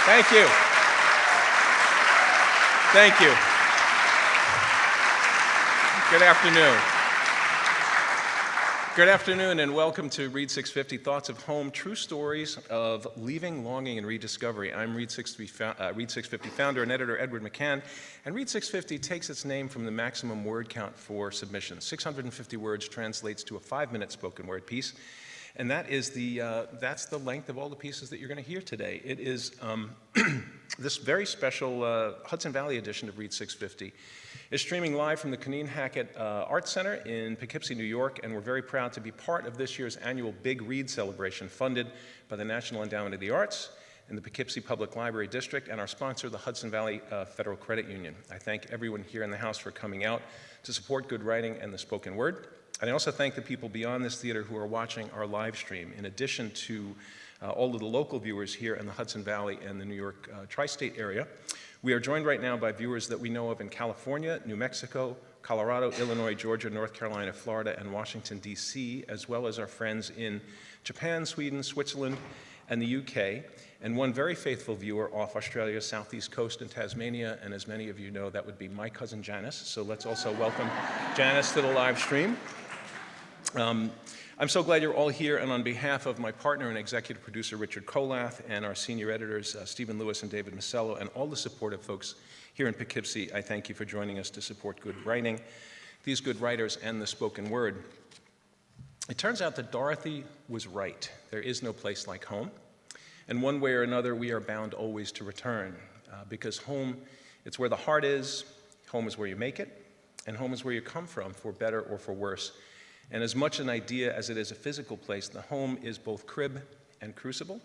Thank you. Thank you. Good afternoon. Good afternoon and welcome to Read650, Thoughts of Home, True Stories of Leaving, Longing, and Rediscovery. I'm Read650 founder and editor Edward McCann, and Read650 takes its name from the maximum word count for submissions. 650 words translates to a 5-minute spoken word piece, and that's the length of all the pieces that you're going to hear today. It is this very special Hudson Valley edition of Read650 is streaming live from the Cunneen-Hackett Art Center in Poughkeepsie, New York, and we're very proud to be part of this year's annual Big Read celebration funded by the National Endowment of the Arts and the Poughkeepsie Public Library District and our sponsor, the Hudson Valley Federal Credit Union. I thank everyone here in the house for coming out to support good writing and the spoken word. And I also thank the people beyond this theater who are watching our live stream, in addition to all of the local viewers here in the Hudson Valley and the New York tri-state area. We are joined right now by viewers that we know of in California, New Mexico, Colorado, Illinois, Georgia, North Carolina, Florida, and Washington, D.C., as well as our friends in Japan, Sweden, Switzerland, and the UK, and one very faithful viewer off Australia's southeast coast in Tasmania, and as many of you know, that would be my cousin Janice. So let's also welcome Janice to the live stream. I'm so glad you're all here, and on behalf of my partner and executive producer Richard Kolath and our senior editors Stephen Lewis and David Mazzello and all the supportive folks here in Poughkeepsie, I thank you for joining us to support good writing, these good writers, and the spoken word. It turns out that Dorothy was right. There is no place like home, and one way or another we are bound always to return, because home, it's where the heart is, home is where you make it, and home is where you come from, for better or for worse. And as much an idea as it is a physical place, the home is both crib and crucible,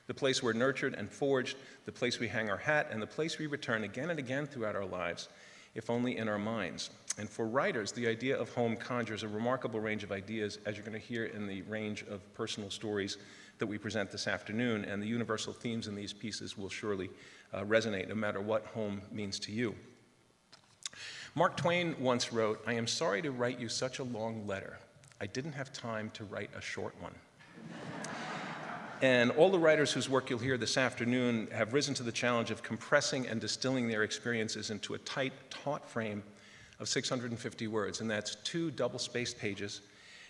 the place we're nurtured and forged, the place we hang our hat, and the place we return again and again throughout our lives, if only in our minds. And for writers, the idea of home conjures a remarkable range of ideas, as you're going to hear in the range of personal stories that we present this afternoon, and the universal themes in these pieces will surely resonate no matter what home means to you. Mark Twain once wrote, "I am sorry to write you such a long letter. I didn't have time to write a short one." And all the writers whose work you'll hear this afternoon have risen to the challenge of compressing and distilling their experiences into a tight, taut frame of 650 words, and that's 2 double-spaced pages.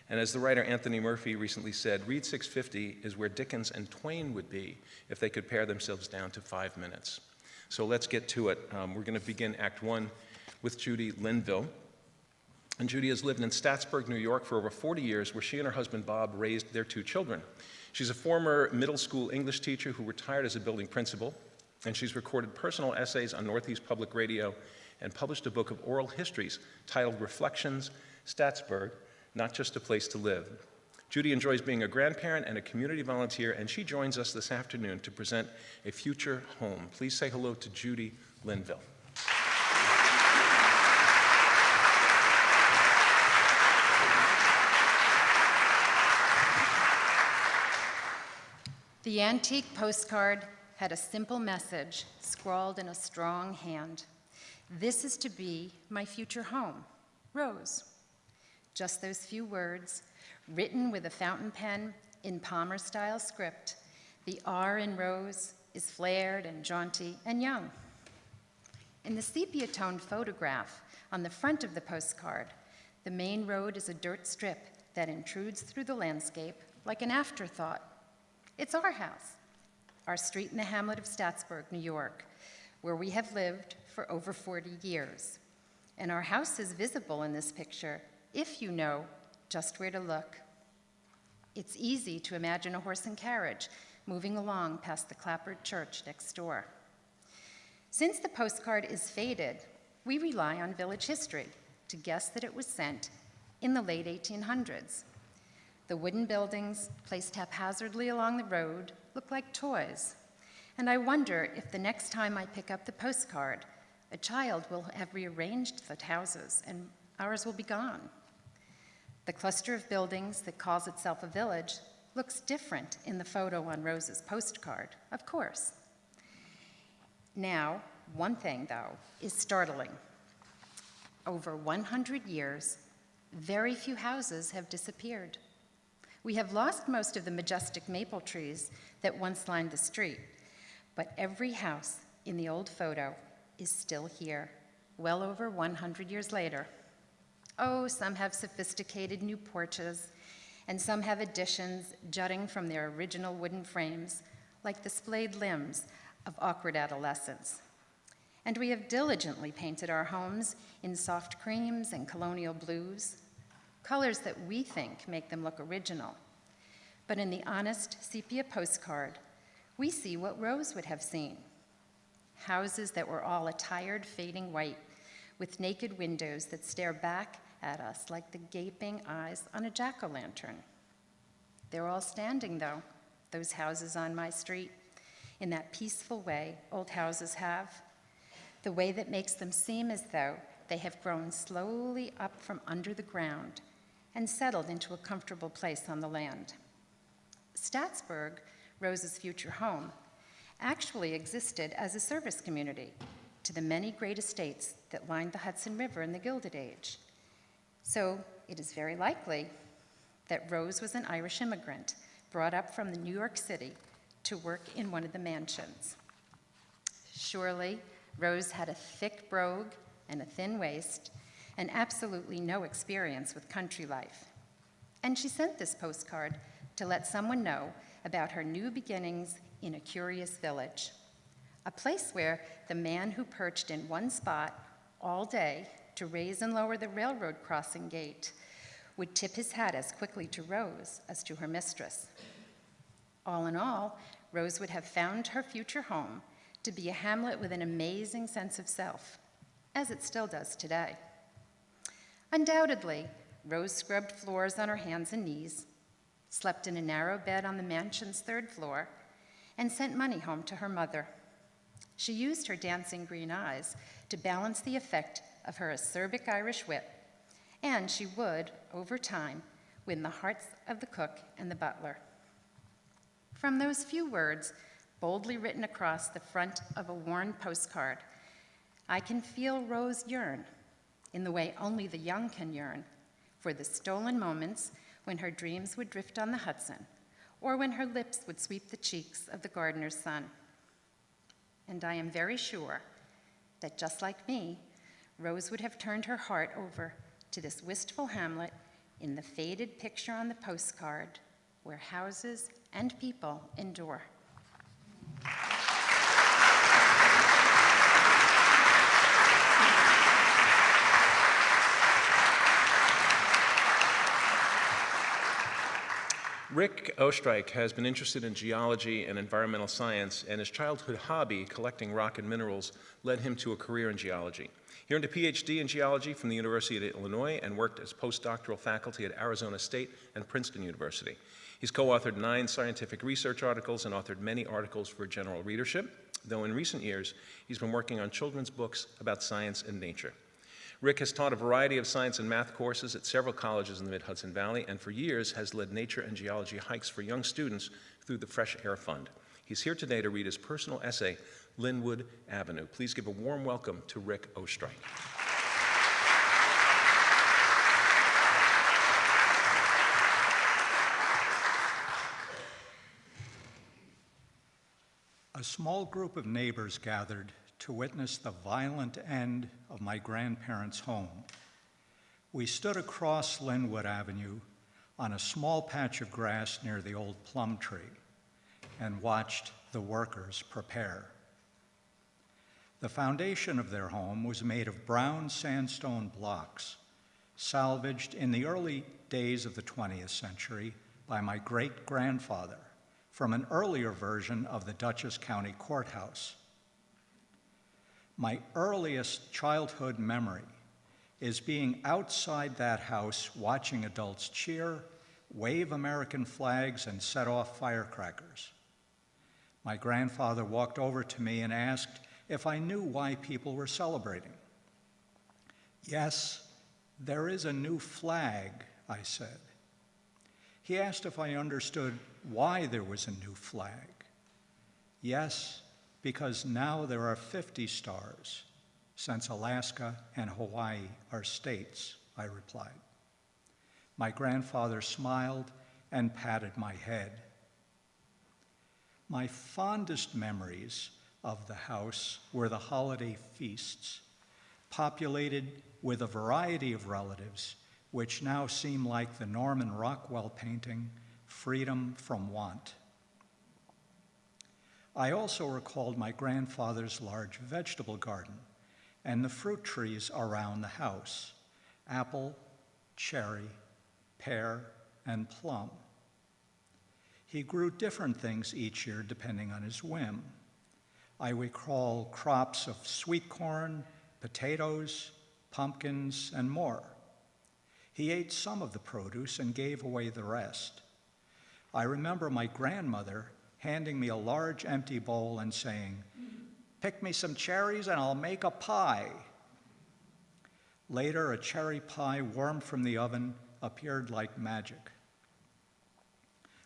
And as the writer Anthony Murphy recently said, Read650 is where Dickens and Twain would be if they could pare themselves down to 5 minutes. So let's get to it. We're going to begin Act 1 with Judy Linville. And Judy has lived in Staatsburg, New York for over 40 years, where she and her husband Bob raised their 2 children. She's a former middle school English teacher who retired as a building principal, and she's recorded personal essays on Northeast Public Radio and published a book of oral histories titled Reflections, Staatsburg, Not Just a Place to Live. Judy enjoys being a grandparent and a community volunteer, and she joins us this afternoon to present a future home. Please say hello to Judy Linville. The antique postcard had a simple message scrawled in a strong hand. "This is to be my future home, Rose." Just those few words, written with a fountain pen in Palmer-style script. The R in Rose is flared and jaunty and young. In the sepia-toned photograph on the front of the postcard, the main road is a dirt strip that intrudes through the landscape like an afterthought. It's our house, our street in the hamlet of Staatsburg, New York, where we have lived for over 40 years. And our house is visible in this picture if you know just where to look. It's easy to imagine a horse and carriage moving along past the clappered church next door. Since the postcard is faded, we rely on village history to guess that it was sent in the late 1800s. The wooden buildings, placed haphazardly along the road, look like toys. And I wonder if the next time I pick up the postcard, a child will have rearranged the houses and ours will be gone. The cluster of buildings that calls itself a village looks different in the photo on Rose's postcard, of course. Now, one thing, though, is startling. Over 100 years, very few houses have disappeared. We have lost most of the majestic maple trees that once lined the street, But every house in the old photo is still here, well over 100 years later. Oh, some have sophisticated new porches, and some have additions jutting from their original wooden frames, like the splayed limbs of awkward adolescents. And we have diligently painted our homes in soft creams and colonial blues, colors that we think make them look original. But in the honest sepia postcard, we see what Rose would have seen. Houses that were all a tired, fading white, with naked windows that stare back at us like the gaping eyes on a jack-o'-lantern. They're all standing, though, those houses on my street, in that peaceful way old houses have, the way that makes them seem as though they have grown slowly up from under the ground and settled into a comfortable place on the land. Statsburg, Rose's future home, actually existed as a service community to the many great estates that lined the Hudson River in the Gilded Age. So it is very likely that Rose was an Irish immigrant brought up from New York City to work in one of the mansions. Surely, Rose had a thick brogue and a thin waist and absolutely no experience with country life. And she sent this postcard to let someone know about her new beginnings in a curious village, a place where the man who perched in one spot all day to raise and lower the railroad crossing gate would tip his hat as quickly to Rose as to her mistress. All in all, Rose would have found her future home to be a hamlet with an amazing sense of self, as it still does today. Undoubtedly, Rose scrubbed floors on her hands and knees, slept in a narrow bed on the mansion's third floor, and sent money home to her mother. She used her dancing green eyes to balance the effect of her acerbic Irish wit, and she would, over time, win the hearts of the cook and the butler. From those few words, boldly written across the front of a worn postcard, I can feel Rose yearn, in the way only the young can yearn, for the stolen moments when her dreams would drift on the Hudson, or when her lips would sweep the cheeks of the gardener's son. And I am very sure that just like me, Rose would have turned her heart over to this wistful hamlet in the faded picture on the postcard, where houses and people endure. Rick Oestreich has been interested in geology and environmental science, and his childhood hobby, collecting rock and minerals, led him to a career in geology. He earned a PhD in geology from the University of Illinois and worked as postdoctoral faculty at Arizona State and Princeton University. He's co-authored 9 scientific research articles and authored many articles for general readership, though in recent years, he's been working on children's books about science and nature. Rick has taught a variety of science and math courses at several colleges in the Mid-Hudson Valley, and for years has led nature and geology hikes for young students through the Fresh Air Fund. He's here today to read his personal essay, Linwood Avenue. Please give a warm welcome to Rick Oestreich. A small group of neighbors gathered to witness the violent end of my grandparents' home. We stood across Linwood Avenue on a small patch of grass near the old plum tree and watched the workers prepare. The foundation of their home was made of brown sandstone blocks, salvaged in the early days of the 20th century by my great-grandfather from an earlier version of the Dutchess County Courthouse. My earliest childhood memory is being outside that house watching adults cheer, wave American flags, and set off firecrackers. My grandfather walked over to me and asked if I knew why people were celebrating. "Yes, there is a new flag," I said. He asked if I understood why there was a new flag. "Yes, because now there are 50 stars, since Alaska and Hawaii are states," I replied. My grandfather smiled and patted my head. My fondest memories of the house were the holiday feasts, populated with a variety of relatives, which now seem like the Norman Rockwell painting, Freedom from Want. I also recalled my grandfather's large vegetable garden and the fruit trees around the house, apple, cherry, pear, and plum. He grew different things each year depending on his whim. I recall crops of sweet corn, potatoes, pumpkins, and more. He ate some of the produce and gave away the rest. I remember my grandmother handing me a large empty bowl and saying, "Pick me some cherries and I'll make a pie." Later, a cherry pie warm from the oven appeared like magic.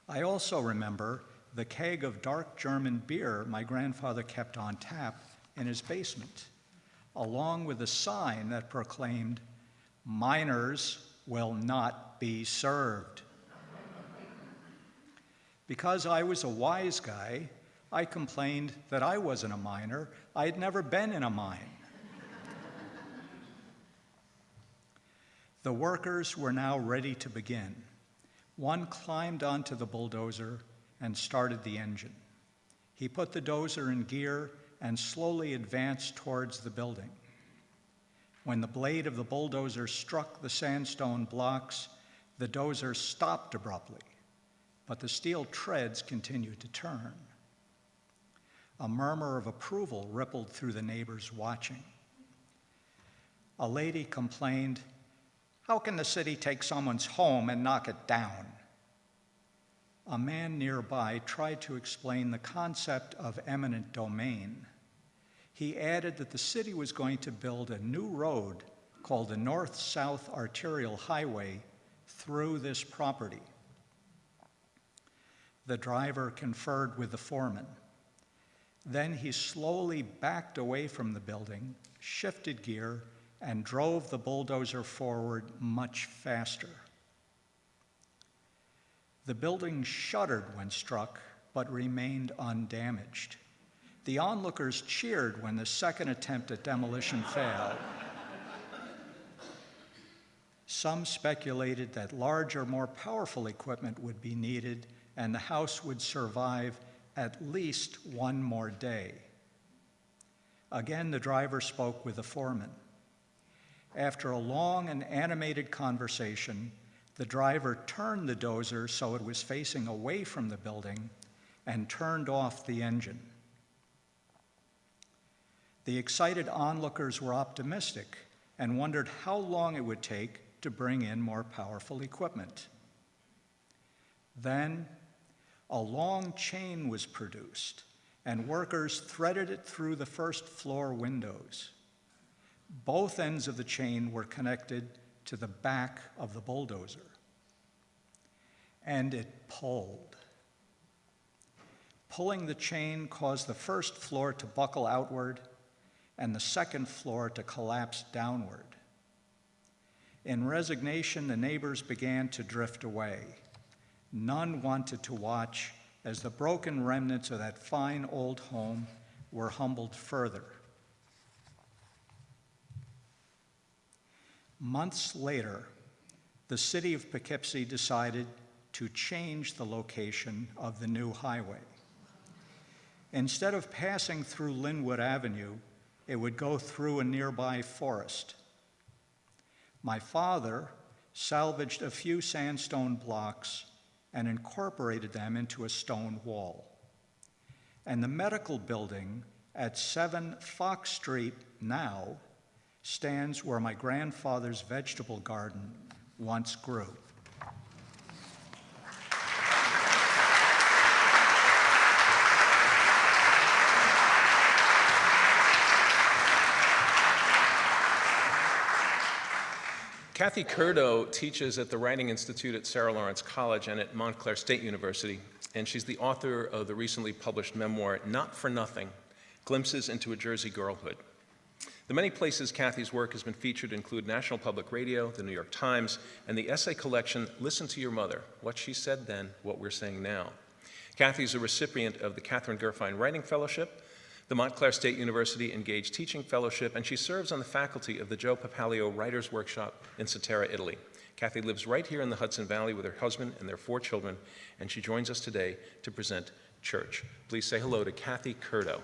I also remember the keg of dark German beer my grandfather kept on tap in his basement, along with a sign that proclaimed, "Minors will not be served." Because I was a wise guy, I complained that I wasn't a miner. I had never been in a mine. The workers were now ready to begin. One climbed onto the bulldozer and started the engine. He put the dozer in gear and slowly advanced towards the building. When the blade of the bulldozer struck the sandstone blocks, the dozer stopped abruptly, but the steel treads continued to turn. A murmur of approval rippled through the neighbors watching. A lady complained, "How can the city take someone's home and knock it down?" A man nearby tried to explain the concept of eminent domain. He added that the city was going to build a new road called the North-South Arterial Highway through this property. The driver conferred with the foreman. Then he slowly backed away from the building, shifted gear, and drove the bulldozer forward much faster. The building shuddered when struck, but remained undamaged. The onlookers cheered when the second attempt at demolition failed. Some speculated that larger, more powerful equipment would be needed and the house would survive at least one more day. Again, the driver spoke with the foreman. After a long and animated conversation, the driver turned the dozer so it was facing away from the building and turned off the engine. The excited onlookers were optimistic and wondered how long it would take to bring in more powerful equipment. Then, a long chain was produced, and workers threaded it through the first-floor windows. Both ends of the chain were connected to the back of the bulldozer. And it pulled. Pulling the chain caused the first floor to buckle outward and the second floor to collapse downward. In resignation, the neighbors began to drift away. None wanted to watch as the broken remnants of that fine old home were humbled further. Months later, the city of Poughkeepsie decided to change the location of the new highway. Instead of passing through Linwood Avenue, it would go through a nearby forest. My father salvaged a few sandstone blocks and incorporated them into a stone wall. And the medical building at 7 Fox Street now stands where my grandfather's vegetable garden once grew. Kathy Curdo teaches at the Writing Institute at Sarah Lawrence College and at Montclair State University, and she's the author of the recently published memoir, Not for Nothing, Glimpses into a Jersey Girlhood. The many places Kathy's work has been featured include National Public Radio, the New York Times, and the essay collection, Listen to Your Mother, What She Said Then, What We're Saying Now. Kathy's a recipient of the Catherine Gerfine Writing Fellowship, the Montclair State University Engaged Teaching Fellowship, and she serves on the faculty of the Joe Papalio Writers Workshop in Cetera, Italy. Kathy lives right here in the Hudson Valley with her husband and their 4 children, and she joins us today to present Church. Please say hello to Kathy Curdo.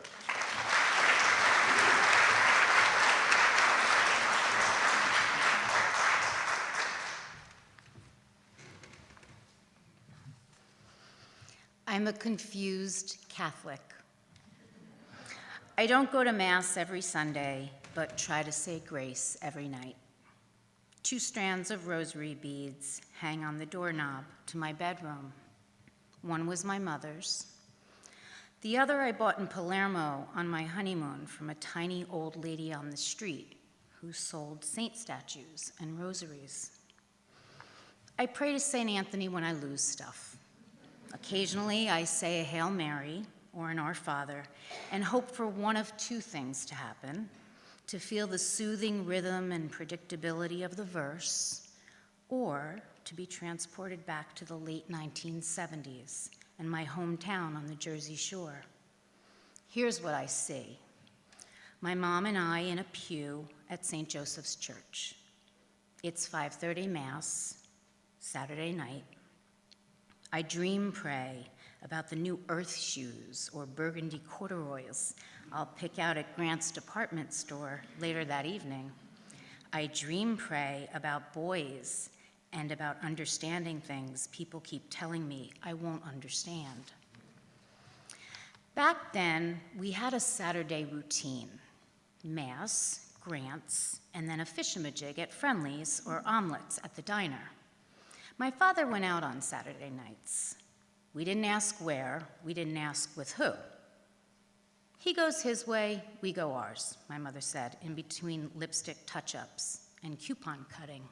I'm a confused Catholic. I don't go to Mass every Sunday, but try to say grace every night. 2 strands of rosary beads hang on the doorknob to my bedroom. One was my mother's. The other I bought in Palermo on my honeymoon from a tiny old lady on the street who sold saint statues and rosaries. I pray to St. Anthony when I lose stuff. Occasionally, I say a Hail Mary or an Our Father and hope for one of 2 things to happen: to feel the soothing rhythm and predictability of the verse, or to be transported back to the late 1970s and my hometown on the Jersey Shore. Here's what I see. My mom and I in a pew at St. Joseph's Church. It's 5:30 Mass, Saturday night. I dream pray about the new earth shoes or burgundy corduroys I'll pick out at Grant's department store later that evening. I dream pray about boys and about understanding things people keep telling me I won't understand. Back then, we had a Saturday routine: Mass, Grant's, and then a fishamajig at Friendly's or omelets at the diner. My father went out on Saturday nights. We didn't ask where, we didn't ask with who. He goes his way, we go ours, my mother said, in between lipstick touch-ups and coupon cutting.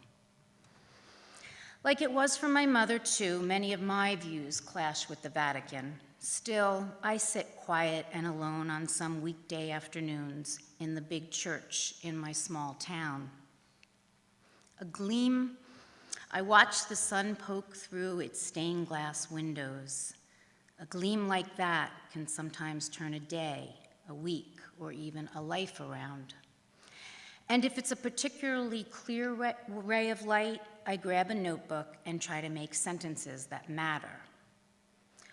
Like it was for my mother, too, many of my views clash with the Vatican. Still, I sit quiet and alone on some weekday afternoons in the big church in my small town. A gleam, I watch the sun poke through its stained glass windows. A gleam like that can sometimes turn a day, a week, or even a life around. And if it's a particularly clear ray of light, I grab a notebook and try to make sentences that matter.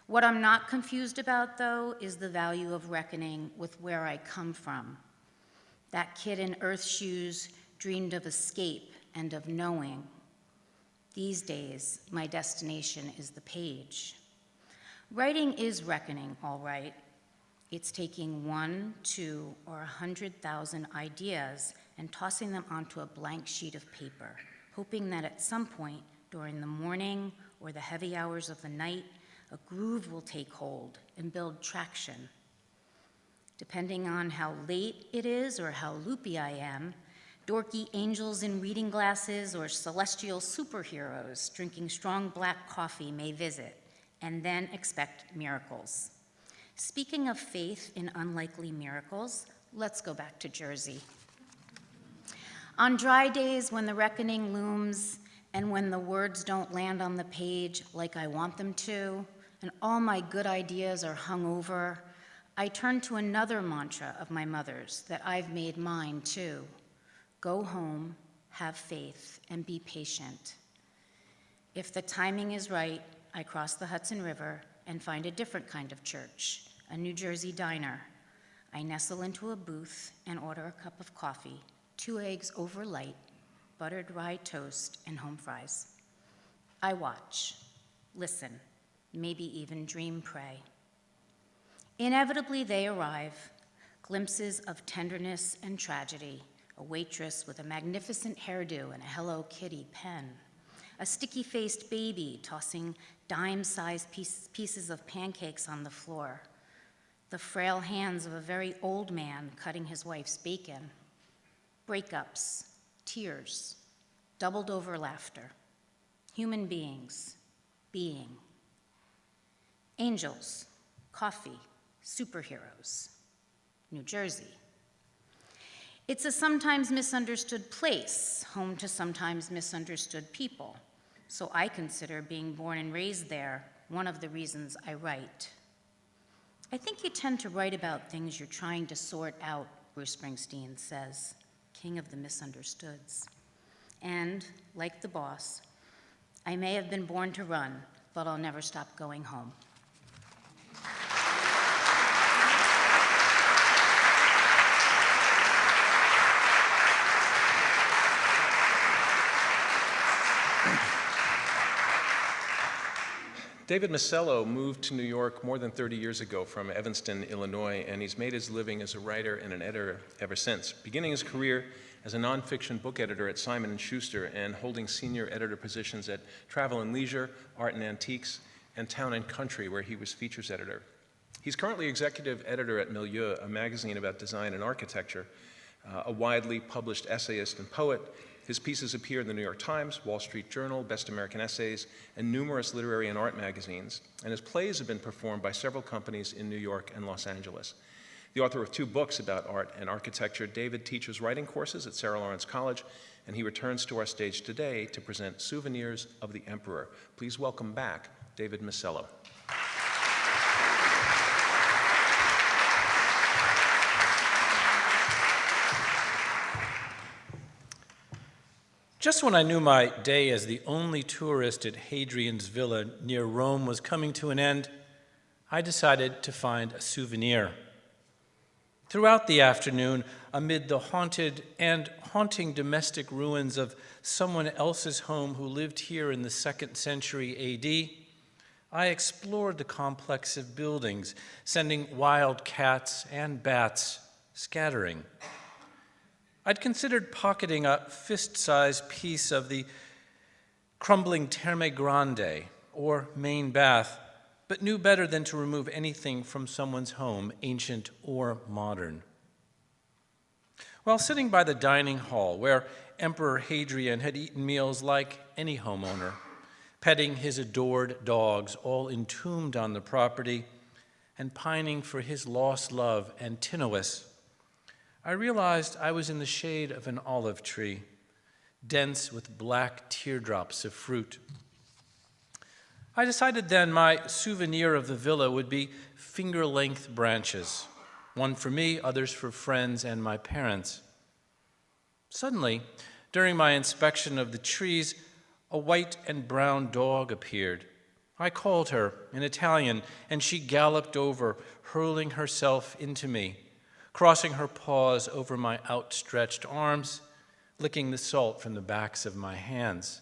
What I'm not confused about, though, is the value of reckoning with where I come from. That kid in earth shoes dreamed of escape and of knowing. These days, my destination is the page. Writing is reckoning, all right. It's taking 1, 2, or 100,000 ideas and tossing them onto a blank sheet of paper, hoping that at some point during the morning or the heavy hours of the night, a groove will take hold and build traction. Depending on how late it is or how loopy I am, dorky angels in reading glasses or celestial superheroes drinking strong black coffee may visit, and then expect miracles. Speaking of faith in unlikely miracles, let's go back to Jersey. On dry days when the reckoning looms and when the words don't land on the page like I want them to, and all my good ideas are hung over, I turn to another mantra of my mother's that I've made mine too. Go home, have faith, and be patient. If the timing is right, I cross the Hudson River and find a different kind of church, a New Jersey diner. I nestle into a booth and order a cup of coffee, 2 eggs over light, buttered rye toast, and home fries. I watch, listen, maybe even dream pray. Inevitably, they arrive, glimpses of tenderness and tragedy, a waitress with a magnificent hairdo and a Hello Kitty pen, a sticky-faced baby tossing dime-sized pieces of pancakes on the floor, the frail hands of a very old man cutting his wife's bacon, breakups, tears, doubled over laughter, human beings, being, angels, coffee, superheroes, New Jersey. It's a sometimes misunderstood place, home to sometimes misunderstood people. So I consider being born and raised there one of the reasons I write. I think you tend to write about things you're trying to sort out, Bruce Springsteen says, king of the misunderstoods. And, like the boss, I may have been born to run, but I'll never stop going home. David Mazzello moved to New York more than 30 years ago from Evanston, Illinois, and he's made his living as a writer and an editor ever since, beginning his career as a nonfiction book editor at Simon & Schuster and holding senior editor positions at Travel and Leisure, Art and Antiques, and Town and Country, where he was features editor. He's currently executive editor at Milieu, a magazine about design and architecture, a widely published essayist and poet. His pieces appear in the New York Times, Wall Street Journal, Best American Essays, and numerous literary and art magazines, and his plays have been performed by several companies in New York and Los Angeles. The author of 2 books about art and architecture, David teaches writing courses at Sarah Lawrence College, and he returns to our stage today to present Souvenirs of the Emperor. Please welcome back David Mazzello. Just when I knew my day as the only tourist at Hadrian's Villa near Rome was coming to an end, I decided to find a souvenir. Throughout the afternoon, amid the haunted and haunting domestic ruins of someone else's home who lived here in the 2nd century AD, I explored the complex of buildings, sending wild cats and bats scattering. I'd considered pocketing a fist-sized piece of the crumbling Terme Grande or main bath, but knew better than to remove anything from someone's home, ancient or modern. While sitting by the dining hall where Emperor Hadrian had eaten meals like any homeowner, petting his adored dogs, all entombed on the property, and pining for his lost love, Antinous, I realized I was in the shade of an olive tree, dense with black teardrops of fruit. I decided then my souvenir of the villa would be finger-length branches, one for me, others for friends and my parents. Suddenly, during my inspection of the trees, a white and brown dog appeared. I called her in Italian, and she galloped over, hurling herself into me, crossing her paws over my outstretched arms, licking the salt from the backs of my hands.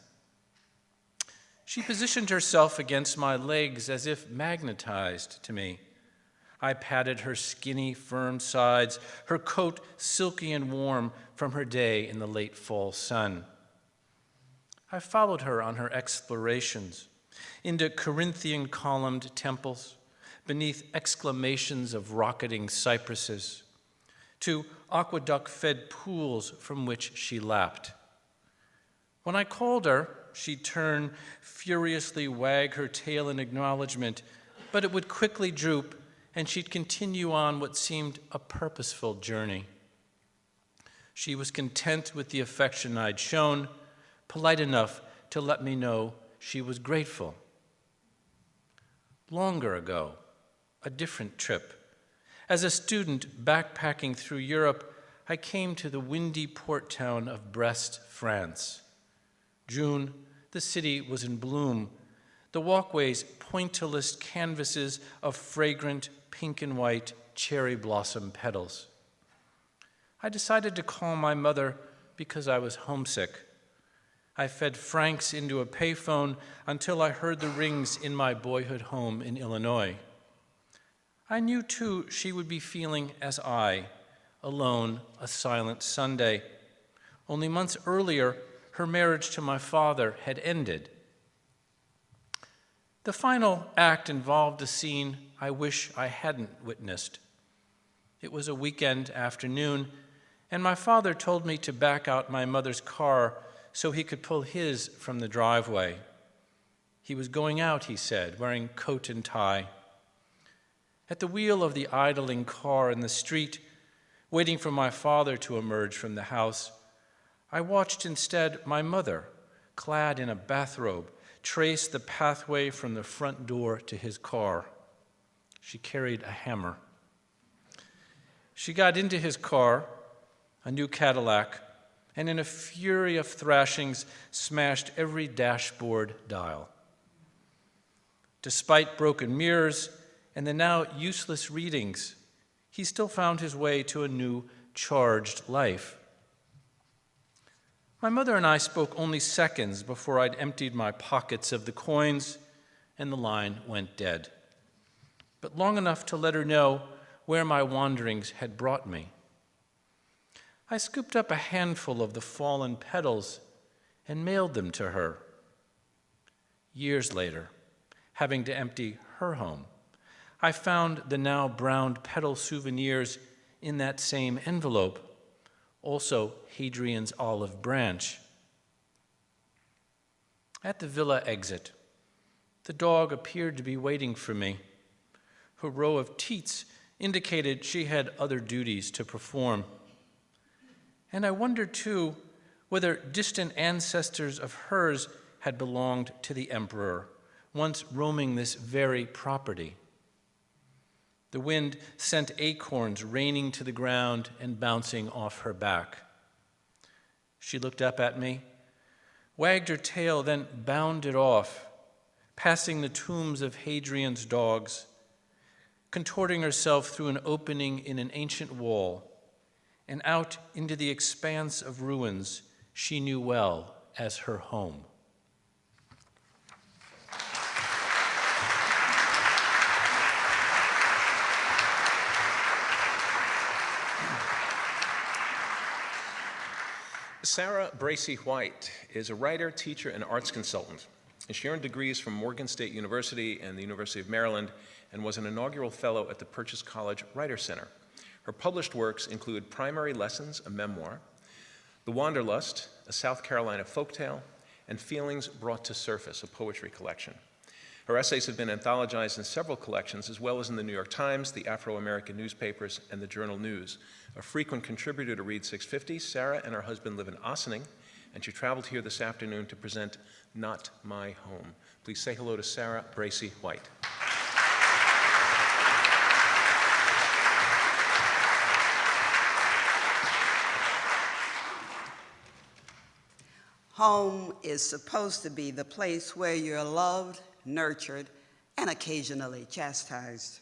She positioned herself against my legs as if magnetized to me. I patted her skinny, firm sides, her coat silky and warm from her day in the late fall sun. I followed her on her explorations into Corinthian columned temples, beneath exclamations of rocketing cypresses, to aqueduct-fed pools from which she lapped. When I called her, she'd turn, furiously wag her tail in acknowledgement, but it would quickly droop, and she'd continue on what seemed a purposeful journey. She was content with the affection I'd shown, polite enough to let me know she was grateful. Longer ago, a different trip. As a student backpacking through Europe, I came to the windy port town of Brest, France. June, the city was in bloom. The walkways pointillist canvases of fragrant pink and white cherry blossom petals. I decided to call my mother because I was homesick. I fed francs into a payphone until I heard the rings in my boyhood home in Illinois. I knew, too, she would be feeling as I, alone, a silent Sunday. Only months earlier, her marriage to my father had ended. The final act involved a scene I wish I hadn't witnessed. It was a weekend afternoon, and my father told me to back out my mother's car so he could pull his from the driveway. He was going out, he said, wearing coat and tie. At the wheel of the idling car in the street, waiting for my father to emerge from the house, I watched instead my mother, clad in a bathrobe, trace the pathway from the front door to his car. She carried a hammer. She got into his car, a new Cadillac, and in a fury of thrashings smashed every dashboard dial. Despite broken mirrors and the now useless readings, he still found his way to a new, charged life. My mother and I spoke only seconds before I'd emptied my pockets of the coins and the line went dead, but long enough to let her know where my wanderings had brought me. I scooped up a handful of the fallen petals and mailed them to her. Years later, having to empty her home, I found the now browned petal souvenirs in that same envelope, also Hadrian's olive branch. At the villa exit, the dog appeared to be waiting for me. Her row of teats indicated she had other duties to perform. And I wondered, too, whether distant ancestors of hers had belonged to the emperor, once roaming this very property. The wind sent acorns raining to the ground and bouncing off her back. She looked up at me, wagged her tail, then bounded off, passing the tombs of Hadrian's dogs, contorting herself through an opening in an ancient wall and out into the expanse of ruins she knew well as her home. Sarah Bracey White is a writer, teacher, and arts consultant. She earned degrees from Morgan State University and the University of Maryland and was an inaugural fellow at the Purchase College Writer Center. Her published works include Primary Lessons, a memoir, The Wanderlust, a South Carolina folktale, and Feelings Brought to Surface, a poetry collection. Her essays have been anthologized in several collections, as well as in the New York Times, the Afro-American newspapers, and the Journal News. A frequent contributor to Read 650, Sarah and her husband live in Ossining, and she traveled here this afternoon to present Not My Home. Please say hello to Sarah Bracey White. Home is supposed to be the place where you're loved, nurtured, and occasionally chastised.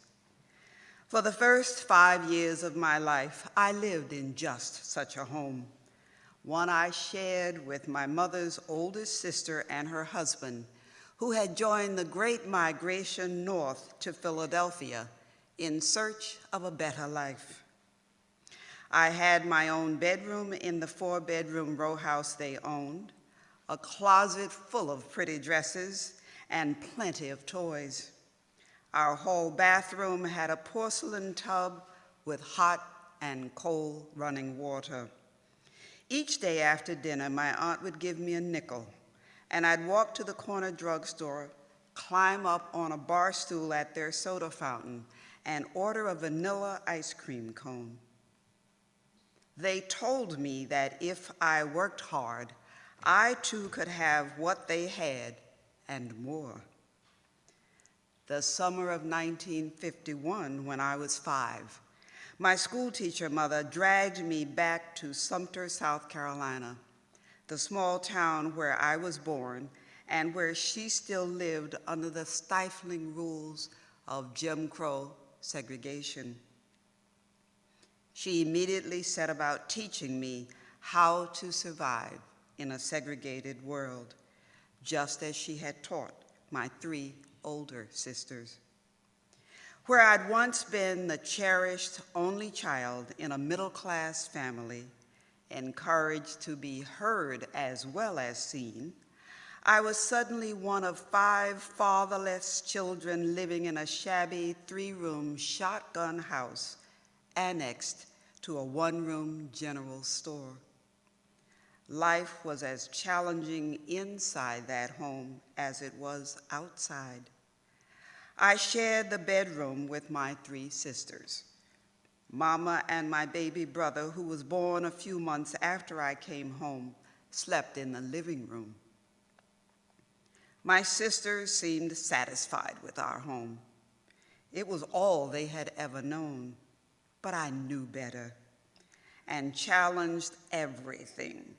For the first 5 years of my life, I lived in just such a home, one I shared with my mother's oldest sister and her husband, who had joined the Great Migration north to Philadelphia in search of a better life. I had my own bedroom in the 4-bedroom row house they owned, a closet full of pretty dresses, and plenty of toys. Our whole bathroom had a porcelain tub with hot and cold running water. Each day after dinner, my aunt would give me a nickel, and I'd walk to the corner drugstore, climb up on a bar stool at their soda fountain, and order a vanilla ice cream cone. They told me that if I worked hard, I too could have what they had and more. The summer of 1951, when I was 5, my schoolteacher mother dragged me back to Sumter, South Carolina, the small town where I was born and where she still lived under the stifling rules of Jim Crow segregation. She immediately set about teaching me how to survive in a segregated world, just as she had taught my 3 older sisters. Where I'd once been the cherished only child in a middle-class family, encouraged to be heard as well as seen, I was suddenly one of 5 fatherless children living in a shabby 3-room shotgun house annexed to a 1-room general store. Life was as challenging inside that home as it was outside. I shared the bedroom with my 3 sisters. Mama and my baby brother, who was born a few months after I came home, slept in the living room. My sisters seemed satisfied with our home. It was all they had ever known, but I knew better and challenged everything,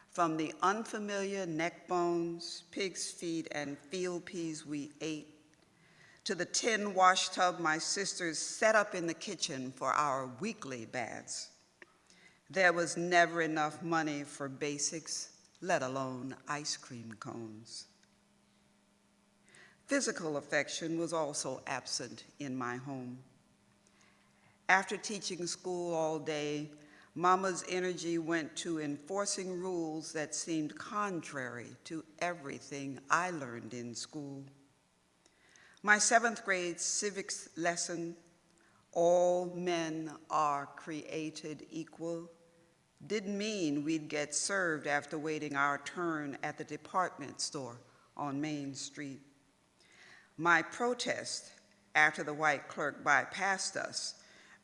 from the unfamiliar neck bones, pig's feet, and field peas we ate, to the tin wash tub my sisters set up in the kitchen for our weekly baths. There was never enough money for basics, let alone ice cream cones. Physical affection was also absent in my home. After teaching school all day, Mama's energy went to enforcing rules that seemed contrary to everything I learned in school. My 7th grade civics lesson, all men are created equal, didn't mean we'd get served after waiting our turn at the department store on Main Street. My protest after the white clerk bypassed us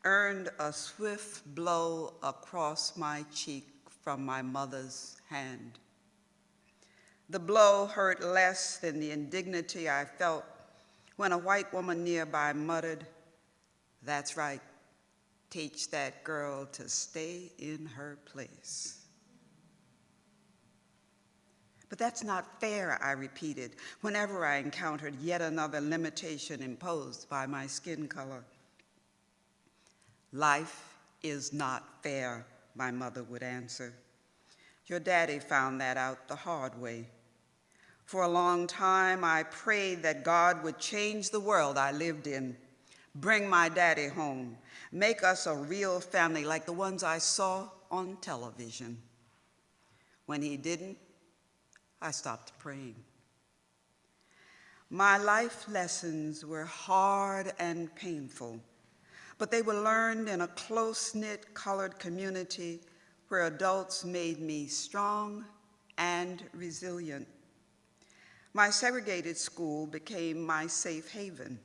earned a swift blow across my cheek from my mother's hand. The blow hurt less than the indignity I felt when a white woman nearby muttered, "That's right, teach that girl to stay in her place." "But that's not fair," I repeated whenever I encountered yet another limitation imposed by my skin color. "Life is not fair," my mother would answer. "Your daddy found that out the hard way. For a long time, I prayed that God would change the world I lived in, bring my daddy home, make us a real family like the ones I saw on television. When he didn't, I stopped praying." My life lessons were hard and painful, but they were learned in a close-knit colored community where adults made me strong and resilient. My segregated school became my safe haven.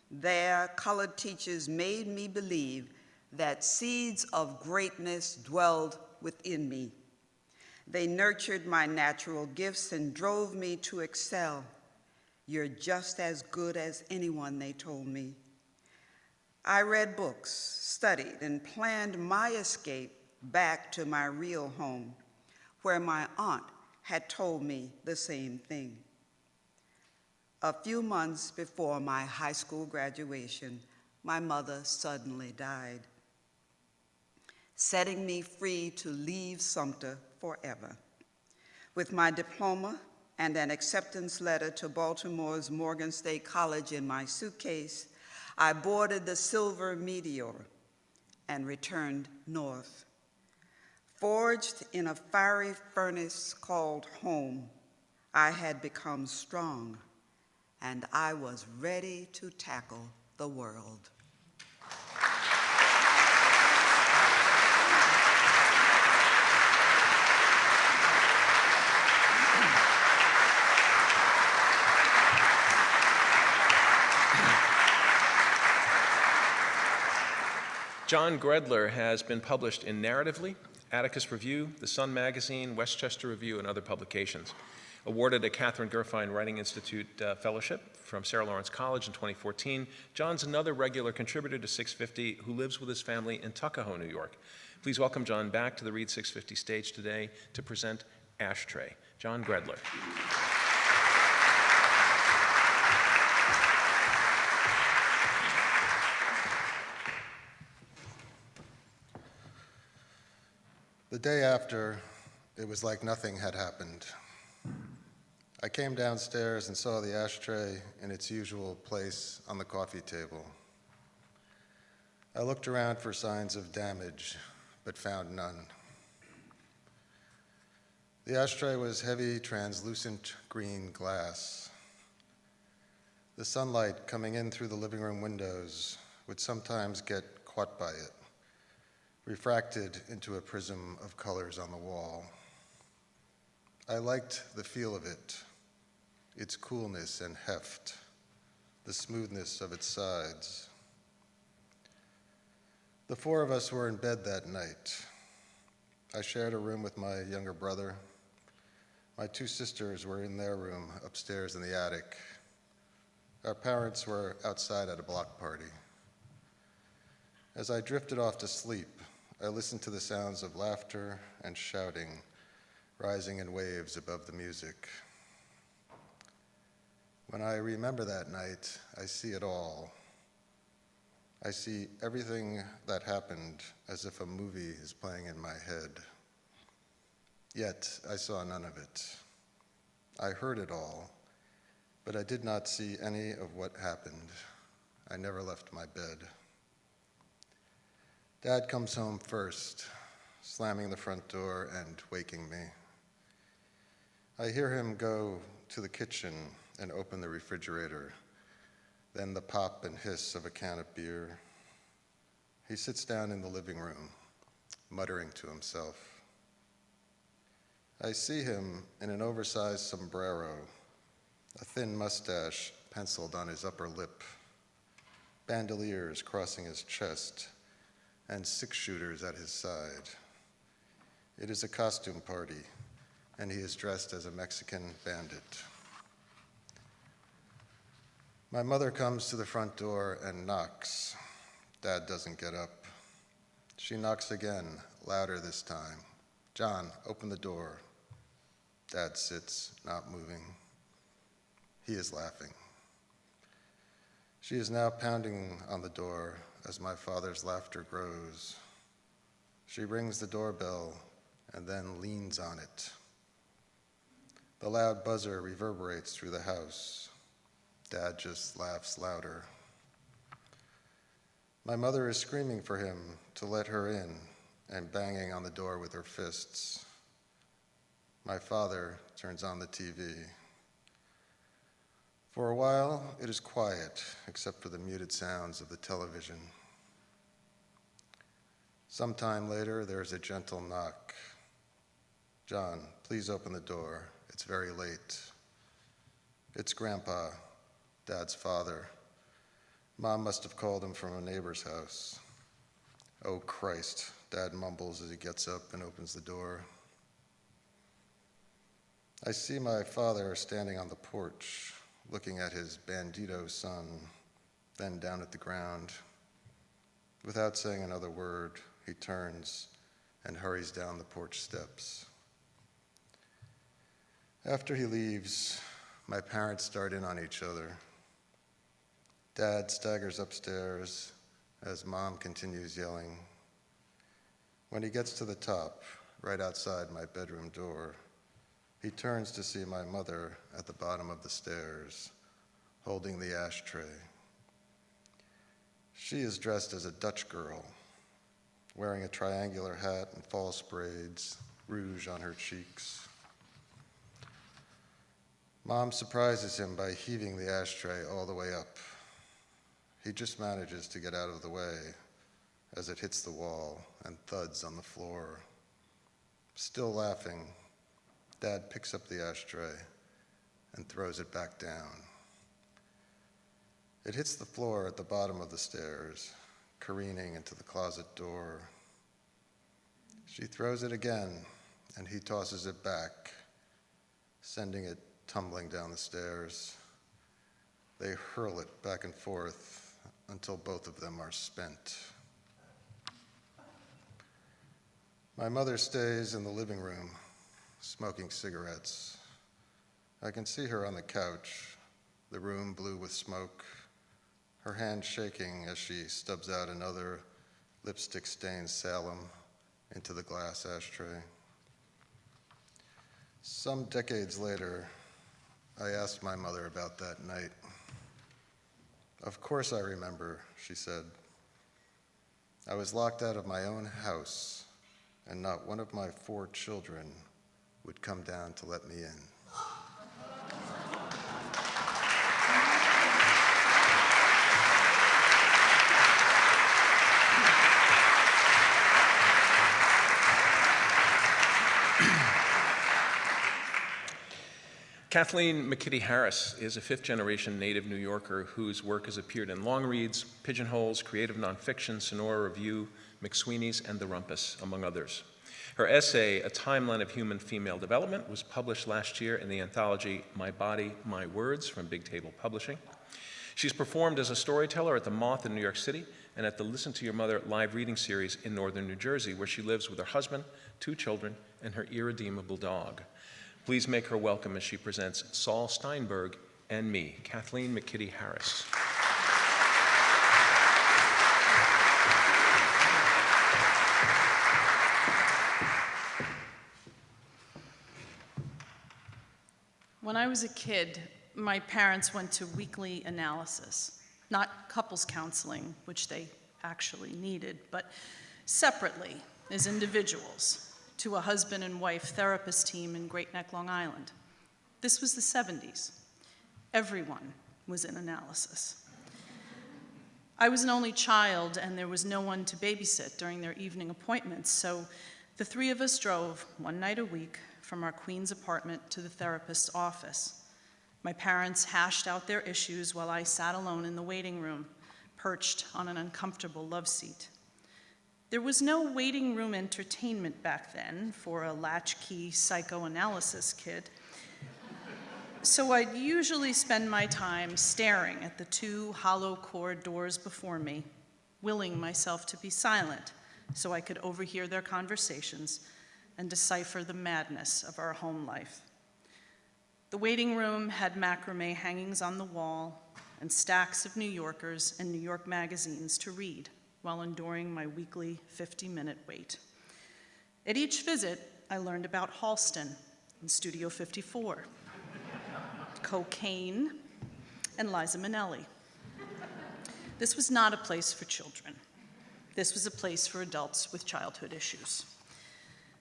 There, colored teachers made me believe that seeds of greatness dwelled within me. They nurtured my natural gifts and drove me to excel. "You're just as good as anyone," they told me. I read books, studied, and planned my escape back to my real home, where my aunt had told me the same thing. A few months before my high school graduation, my mother suddenly died, setting me free to leave Sumter forever. With my diploma and an acceptance letter to Baltimore's Morgan State College in my suitcase, I boarded the Silver Meteor and returned north. Forged in a fiery furnace called home, I had become strong, and I was ready to tackle the world. John Gredler has been published in Narratively, Atticus Review, The Sun Magazine, Westchester Review, and other publications. Awarded a Catherine Gerfine Writing Institute Fellowship from Sarah Lawrence College in 2014, John's another regular contributor to 650 who lives with his family in Tuckahoe, New York. Please welcome John back to the Read 650 stage today to present Ashtray. John Gredler. The day after, it was like nothing had happened. I came downstairs and saw the ashtray in its usual place on the coffee table. I looked around for signs of damage, but found none. The ashtray was heavy, translucent green glass. The sunlight coming in through the living room windows would sometimes get caught by it, refracted into a prism of colors on the wall. I liked the feel of it, its coolness and heft, the smoothness of its sides. The four of us were in bed that night. I shared a room with my younger brother. My two sisters were in their room upstairs in the attic. Our parents were outside at a block party. As I drifted off to sleep, I listened to the sounds of laughter and shouting rising in waves above the music. When I remember that night, I see it all. I see everything that happened as if a movie is playing in my head. Yet I saw none of it. I heard it all, but I did not see any of what happened. I never left my bed. Dad comes home first, slamming the front door and waking me. I hear him go to the kitchen and open the refrigerator, then the pop and hiss of a can of beer. He sits down in the living room, muttering to himself. I see him in an oversized sombrero, a thin mustache penciled on his upper lip, bandoliers crossing his chest, and 6-shooters at his side. It is a costume party, and he is dressed as a Mexican bandit. My mother comes to the front door and knocks. Dad doesn't get up. She knocks again, louder this time. John, open the door. Dad sits, not moving. He is laughing. She is now pounding on the door as my father's laughter grows. She rings the doorbell and then leans on it. The loud buzzer reverberates through the house. Dad just laughs louder. My mother is screaming for him to let her in and banging on the door with her fists. My father turns on the TV. For a while, it is quiet, except for the muted sounds of the television. Sometime later, there is a gentle knock. John, please open the door. It's very late. It's Grandpa, Dad's father. Mom must have called him from a neighbor's house. Oh, Christ, Dad mumbles as he gets up and opens the door. I see my father standing on the porch, looking at his bandito son, then down at the ground. Without saying another word, he turns and hurries down the porch steps. After he leaves, my parents start in on each other. Dad staggers upstairs as Mom continues yelling. When he gets to the top, right outside my bedroom door, he turns to see my mother at the bottom of the stairs, holding the ashtray. She is dressed as a Dutch girl, wearing a triangular hat and false braids, rouge on her cheeks. Mom surprises him by heaving the ashtray all the way up. He just manages to get out of the way as it hits the wall and thuds on the floor. Still laughing, Dad picks up the ashtray and throws it back down. It hits the floor at the bottom of the stairs, careening into the closet door. She throws it again, and he tosses it back, sending it tumbling down the stairs. They hurl it back and forth until both of them are spent. My mother stays in the living room, smoking cigarettes. I can see her on the couch, the room blue with smoke, her hand shaking as she stubs out another lipstick-stained Salem into the glass ashtray. Some decades later, I asked my mother about that night. Of course I remember, she said. I was locked out of my own house, and not one of my 4 children would come down to let me in. Kathleen McKitty Harris is a 5th-generation native New Yorker whose work has appeared in Long Reads, Pigeonholes, Creative Nonfiction, Sonora Review, McSweeney's, and The Rumpus, among others. Her essay, A Timeline of Human Female Development, was published last year in the anthology My Body, My Words from Big Table Publishing. She's performed as a storyteller at the Moth in New York City and at the Listen to Your Mother live reading series in northern New Jersey, where she lives with her husband, 2 children, and her irredeemable dog. Please make her welcome as she presents Saul Steinberg and me, Kathleen McKitty Harris. When I was a kid, my parents went to weekly analysis, not couples counseling, which they actually needed, but separately as individuals to a husband and wife therapist team in Great Neck, Long Island. This was the 70s. Everyone was in analysis. I was an only child, and there was no one to babysit during their evening appointments, so the 3 of us drove one night a week from our Queens apartment to the therapist's office. My parents hashed out their issues while I sat alone in the waiting room, perched on an uncomfortable love seat. There was no waiting room entertainment back then for a latchkey psychoanalysis kid, so I'd usually spend my time staring at the 2 hollow core doors before me, willing myself to be silent so I could overhear their conversations and decipher the madness of our home life. The waiting room had macrame hangings on the wall and stacks of New Yorkers and New York magazines to read while enduring my weekly 50-minute wait. At each visit, I learned about Halston and Studio 54, cocaine, and Liza Minnelli. This was not a place for children. This was a place for adults with childhood issues.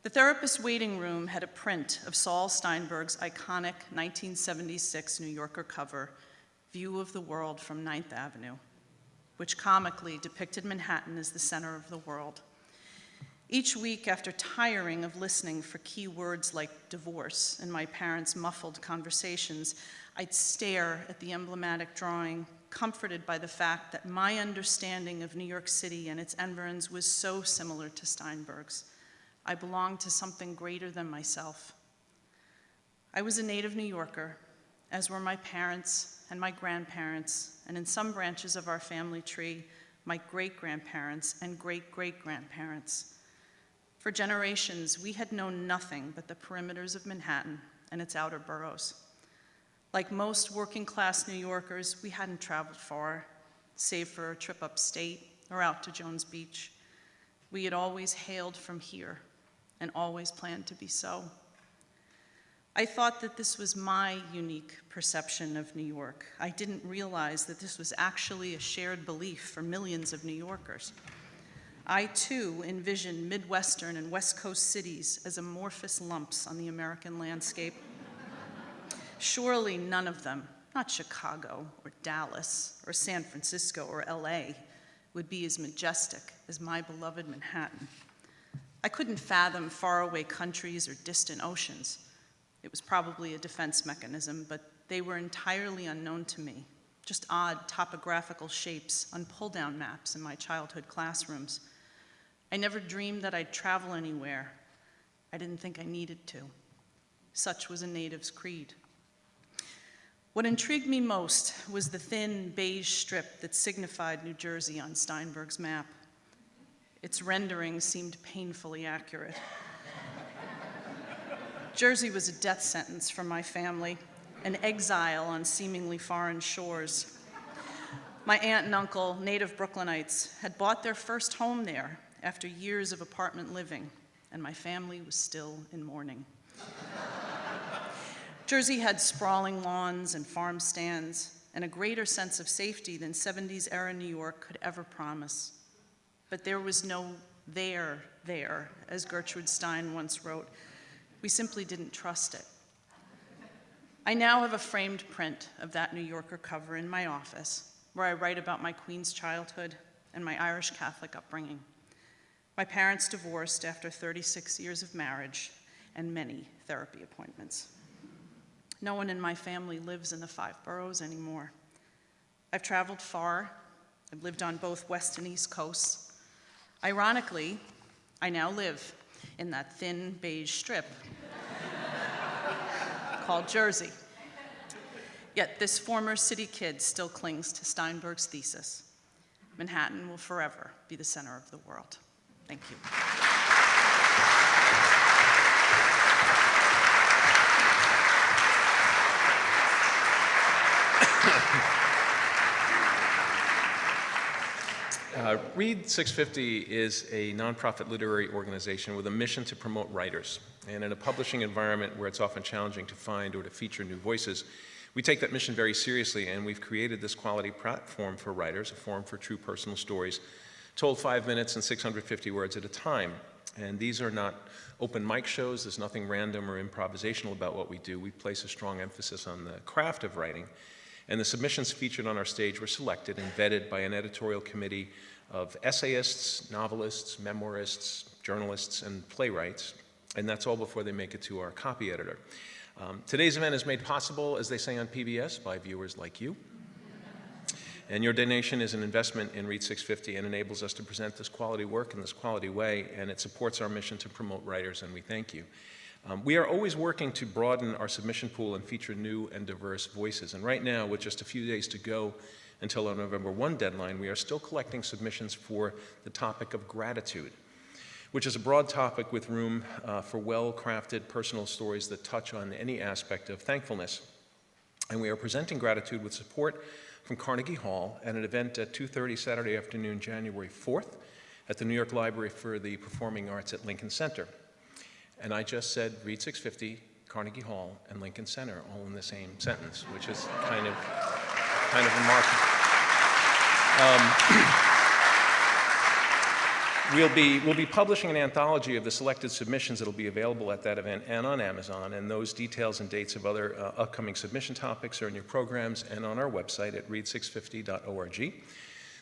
The therapist's waiting room had a print of Saul Steinberg's iconic 1976 New Yorker cover, View of the World from 9th Avenue, which comically depicted Manhattan as the center of the world. Each week, after tiring of listening for key words like divorce in my parents' muffled conversations, I'd stare at the emblematic drawing, comforted by the fact that my understanding of New York City and its environs was so similar to Steinberg's. I belonged to something greater than myself. I was a native New Yorker, as were my parents and my grandparents, and in some branches of our family tree, my great-grandparents and great-great-grandparents. For generations, we had known nothing but the perimeters of Manhattan and its outer boroughs. Like most working-class New Yorkers, we hadn't traveled far, save for a trip upstate or out to Jones Beach. We had always hailed from here and always planned to be so. I thought that this was my unique perception of New York. I didn't realize that this was actually a shared belief for millions of New Yorkers. I, too, envisioned Midwestern and West Coast cities as amorphous lumps on the American landscape. Surely none of them, not Chicago or Dallas or San Francisco or LA, would be as majestic as my beloved Manhattan. I couldn't fathom faraway countries or distant oceans. It was probably a defense mechanism, but they were entirely unknown to me, just odd topographical shapes on pull-down maps in my childhood classrooms. I never dreamed that I'd travel anywhere. I didn't think I needed to. Such was a native's creed. What intrigued me most was the thin beige strip that signified New Jersey on Steinberg's map. Its rendering seemed painfully accurate. Jersey was a death sentence for my family, an exile on seemingly foreign shores. My aunt and uncle, native Brooklynites, had bought their first home there after years of apartment living, and my family was still in mourning. Jersey had sprawling lawns and farm stands and a greater sense of safety than 70s-era New York could ever promise. But there was no there, as Gertrude Stein once wrote. We simply didn't trust it. I now have a framed print of that New Yorker cover in my office, where I write about my Queens childhood and my Irish Catholic upbringing. My parents divorced after 36 years of marriage and many therapy appointments. No one in my family lives in the 5 boroughs anymore. I've traveled far. I've lived on both West and East coasts. Ironically, I now live in that thin beige strip called Jersey. Yet this former city kid still clings to Steinberg's thesis: Manhattan will forever be the center of the world. Thank you. Read650 is a nonprofit literary organization with a mission to promote writers. And in a publishing environment where it's often challenging to find or to feature new voices, we take that mission very seriously, and we've created this quality platform for writers, a forum for true personal stories, told 5 minutes and 650 words at a time. And these are not open mic shows. There's nothing random or improvisational about what we do. We place a strong emphasis on the craft of writing. And the submissions featured on our stage were selected and vetted by an editorial committee of essayists, novelists, memoirists, journalists, and playwrights. And that's all before they make it to our copy editor. Today's event is made possible, as they say on PBS, by viewers like you. And your donation is an investment in Read650 and enables us to present this quality work in this quality way, and it supports our mission to promote writers, and we thank you. We are always working to broaden our submission pool and feature new and diverse voices. And right now, with just a few days to go until our November 1 deadline, we are still collecting submissions for the topic of gratitude, which is a broad topic with room for well-crafted personal stories that touch on any aspect of thankfulness. And we are presenting gratitude with support from Carnegie Hall at an event at 2:30 Saturday afternoon, January 4th, at the New York Library for the Performing Arts at Lincoln Center. And I just said Read650, Carnegie Hall, and Lincoln Center all in the same sentence, which is kind of remarkable. We'll be publishing an anthology of the selected submissions that will be available at that event and on Amazon, and those details and dates of other upcoming submission topics are in your programs and on our website at read650.org.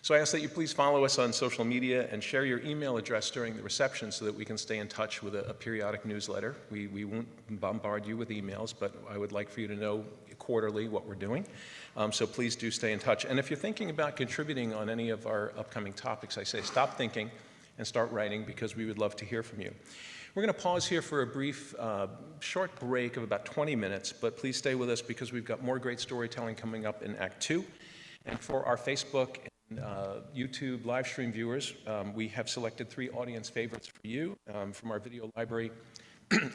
So I ask that you please follow us on social media and share your email address during the reception so that we can stay in touch with a periodic newsletter. We won't bombard you with emails, but I would like for you to know quarterly what we're doing. So please do stay in touch. And if you're thinking about contributing on any of our upcoming topics, I say stop thinking and start writing, because we would love to hear from you. We're going to pause here for a brief, short break of about 20 minutes, but please stay with us because we've got more great storytelling coming up in Act 2. And for our Facebook and YouTube live stream viewers, we have selected 3 audience favorites for you from our video library,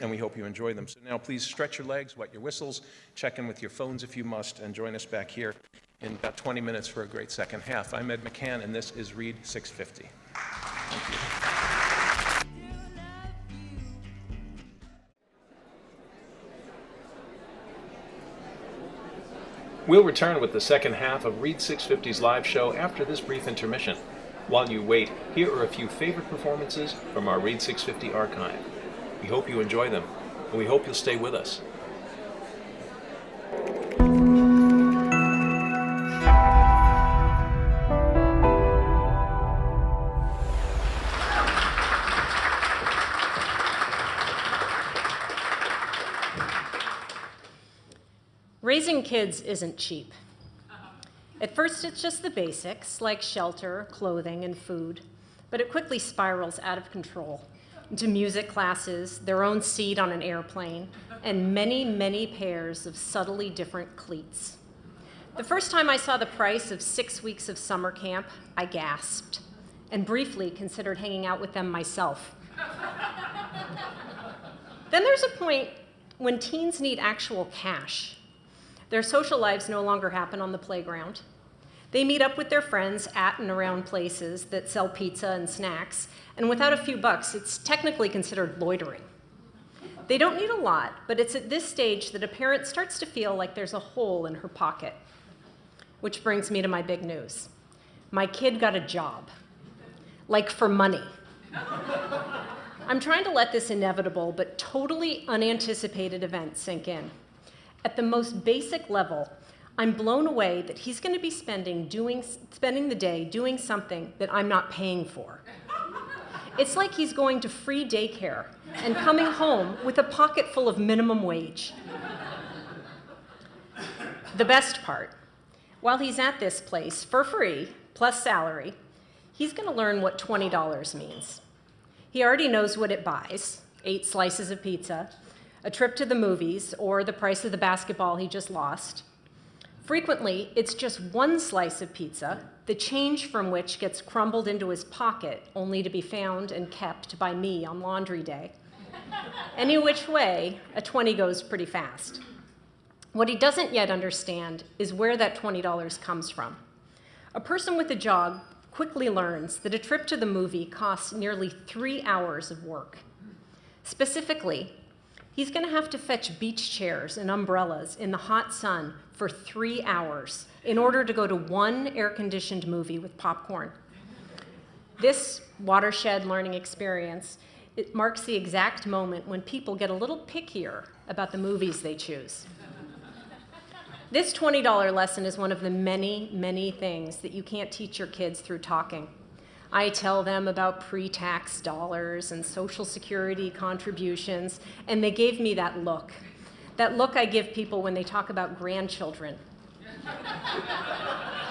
and we hope you enjoy them. So now please stretch your legs, wet your whistles, check in with your phones if you must, and join us back here in about 20 minutes for a great second half. I'm Ed McCann, and this is Read650. Thank you. We'll return with the second half of Read650's live show after this brief intermission. While you wait, here are a few favorite performances from our Read650 archive. We hope you enjoy them, and we hope you'll stay with us. Raising kids isn't cheap. At first, it's just the basics, like shelter, clothing, and food, but it quickly spirals out of control into music classes, their own seat on an airplane, and many, many pairs of subtly different cleats. The first time I saw the price of 6 weeks of summer camp, I gasped and briefly considered hanging out with them myself. Then there's a point when teens need actual cash. Their social lives no longer happen on the playground. They meet up with their friends at and around places that sell pizza and snacks, and without a few bucks, it's technically considered loitering. They don't need a lot, but it's at this stage that a parent starts to feel like there's a hole in her pocket. Which brings me to my big news. My kid got a job. Like for money. I'm trying to let this inevitable but totally unanticipated event sink in. At the most basic level, I'm blown away that he's going to be spending the day doing something that I'm not paying for. It's like he's going to free daycare and coming home with a pocket full of minimum wage. The best part, while he's at this place for free, plus salary, he's going to learn what $20 means. He already knows what it buys, 8 slices of pizza, a trip to the movies, or the price of the basketball he just lost. Frequently, it's just one slice of pizza, the change from which gets crumbled into his pocket, only to be found and kept by me on laundry day. Any which way, a 20 goes pretty fast. What he doesn't yet understand is where that $20 comes from. A person with a job quickly learns that a trip to the movie costs nearly 3 hours of work. Specifically, he's going to have to fetch beach chairs and umbrellas in the hot sun for 3 hours in order to go to one air-conditioned movie with popcorn. This watershed learning experience, it marks the exact moment when people get a little pickier about the movies they choose. This $20 lesson is one of the many, many things that you can't teach your kids through talking. I tell them about pre-tax dollars and Social Security contributions, and they gave me that look I give people when they talk about grandchildren.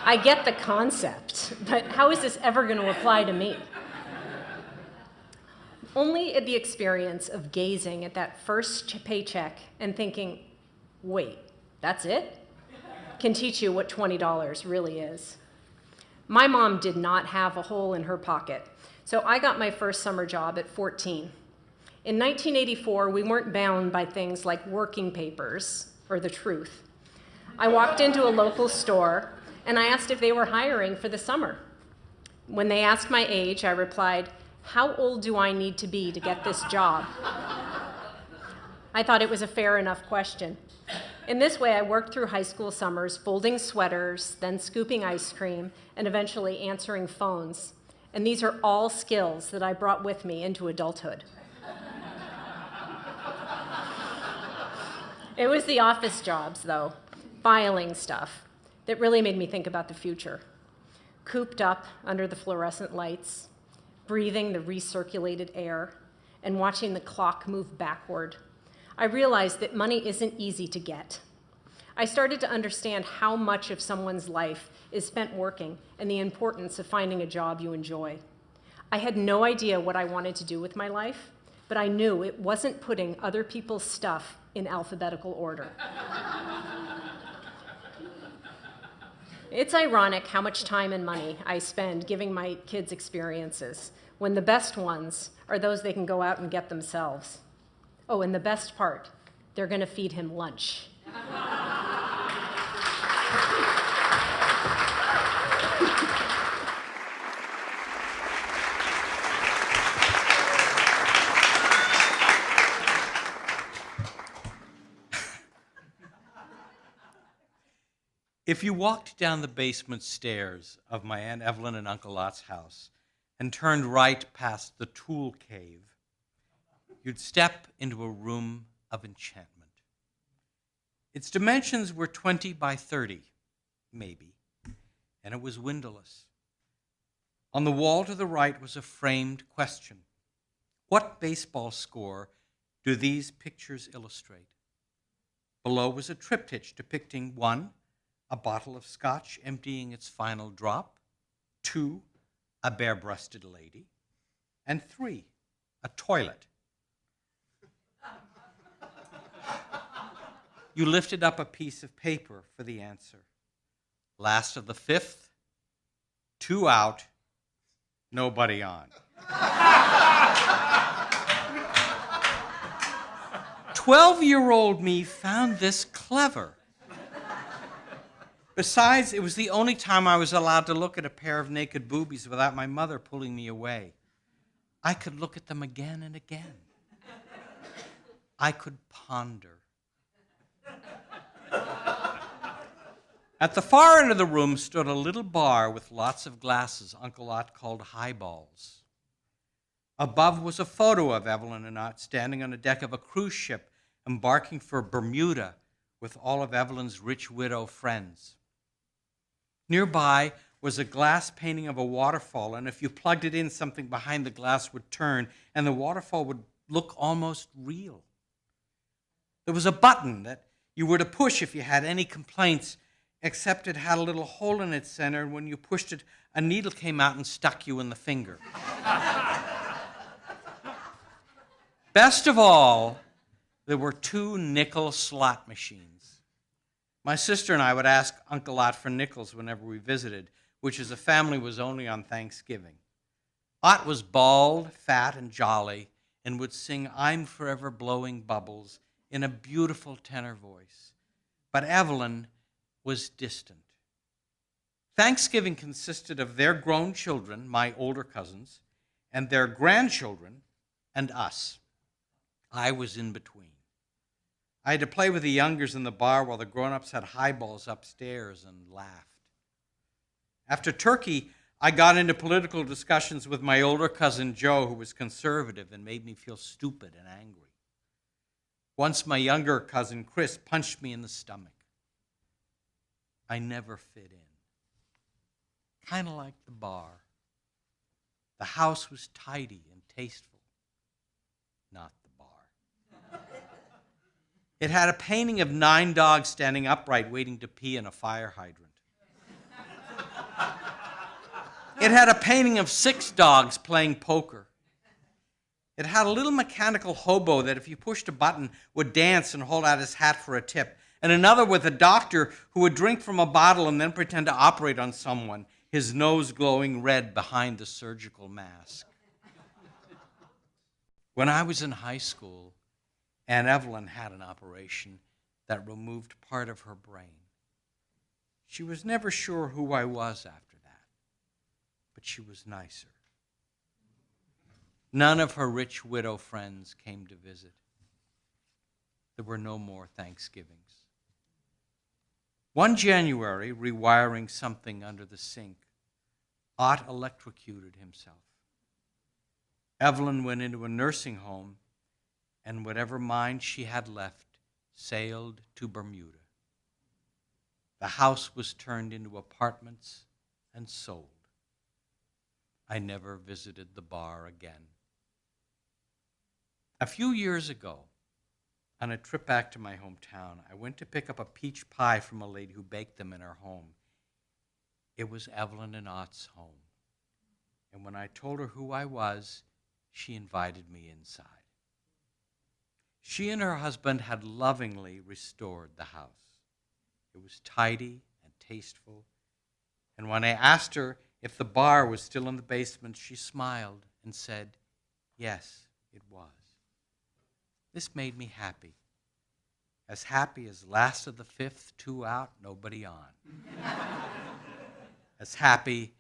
I get the concept, but how is this ever going to apply to me? Only the experience of gazing at that first paycheck and thinking, wait, that's it? Can teach you what $20 really is. My mom did not have a hole in her pocket, so I got my first summer job at 14. In 1984, we weren't bound by things like working papers or the truth. I walked into a local store and I asked if they were hiring for the summer. When they asked my age, I replied, "How old do I need to be to get this job?" I thought it was a fair enough question. In this way, I worked through high school summers, folding sweaters, then scooping ice cream, and eventually answering phones. And these are all skills that I brought with me into adulthood. It was the office jobs, though, filing stuff, that really made me think about the future. Cooped up under the fluorescent lights, breathing the recirculated air, and watching the clock move backward, I realized that money isn't easy to get. I started to understand how much of someone's life is spent working and the importance of finding a job you enjoy. I had no idea what I wanted to do with my life, but I knew it wasn't putting other people's stuff in alphabetical order. It's ironic how much time and money I spend giving my kids experiences, when the best ones are those they can go out and get themselves. Oh, and the best part, they're going to feed him lunch. If you walked down the basement stairs of my Aunt Evelyn and Uncle Lot's house and turned right past the tool cave, you'd step into a room of enchantment. Its dimensions were 20 by 30, maybe, and it was windowless. On the wall to the right was a framed question. What baseball score do these pictures illustrate? Below was a triptych depicting 1, a bottle of scotch emptying its final drop, 2, a bare-breasted lady, and 3, a toilet. You lifted up a piece of paper for the answer. Last of the 5th, 2 out, nobody on. 12-year-old me found this clever. Besides, it was the only time I was allowed to look at a pair of naked boobies without my mother pulling me away. I could look at them again and again. I could ponder. At the far end of the room stood a little bar with lots of glasses Uncle Lot called highballs. Above was a photo of Evelyn and I standing on the deck of a cruise ship embarking for Bermuda with all of Evelyn's rich widow friends. Nearby was a glass painting of a waterfall, and if you plugged it in, something behind the glass would turn, and the waterfall would look almost real. There was a button that you were to push if you had any complaints, except it had a little hole in its center, and when you pushed it, a needle came out and stuck you in the finger. Best of all, there were 2 nickel slot machines. My sister and I would ask Uncle Ott for nickels whenever we visited, which as a family was only on Thanksgiving. Ott was bald, fat, and jolly, and would sing "I'm Forever Blowing Bubbles" in a beautiful tenor voice. But Evelyn was distant. Thanksgiving consisted of their grown children, my older cousins, and their grandchildren, and us. I was in between. I had to play with the youngers in the bar while the grown-ups had highballs upstairs and laughed. After turkey, I got into political discussions with my older cousin Joe, who was conservative and made me feel stupid and angry. Once my younger cousin Chris punched me in the stomach. I never fit in. Kind of like the bar. The house was tidy and tasteful. Not the bar. It had a painting of 9 dogs standing upright waiting to pee in a fire hydrant. It had a painting of 6 dogs playing poker. It had a little mechanical hobo that if you pushed a button would dance and hold out his hat for a tip, and another with a doctor who would drink from a bottle and then pretend to operate on someone, his nose glowing red behind the surgical mask. When I was in high school, Aunt Evelyn had an operation that removed part of her brain. She was never sure who I was after that, but she was nicer. None of her rich widow friends came to visit. There were no more Thanksgivings. One January, rewiring something under the sink, Ott electrocuted himself. Evelyn went into a nursing home, and whatever mind she had left sailed to Bermuda. The house was turned into apartments and sold. I never visited the bar again. A few years ago, on a trip back to my hometown, I went to pick up a peach pie from a lady who baked them in her home. It was Evelyn and Ott's home. And when I told her who I was, she invited me inside. She and her husband had lovingly restored the house. It was tidy and tasteful. And when I asked her if the bar was still in the basement, she smiled and said, yes, it was. This made me happy. As happy as last of the fifth, 2 out, nobody on. As happy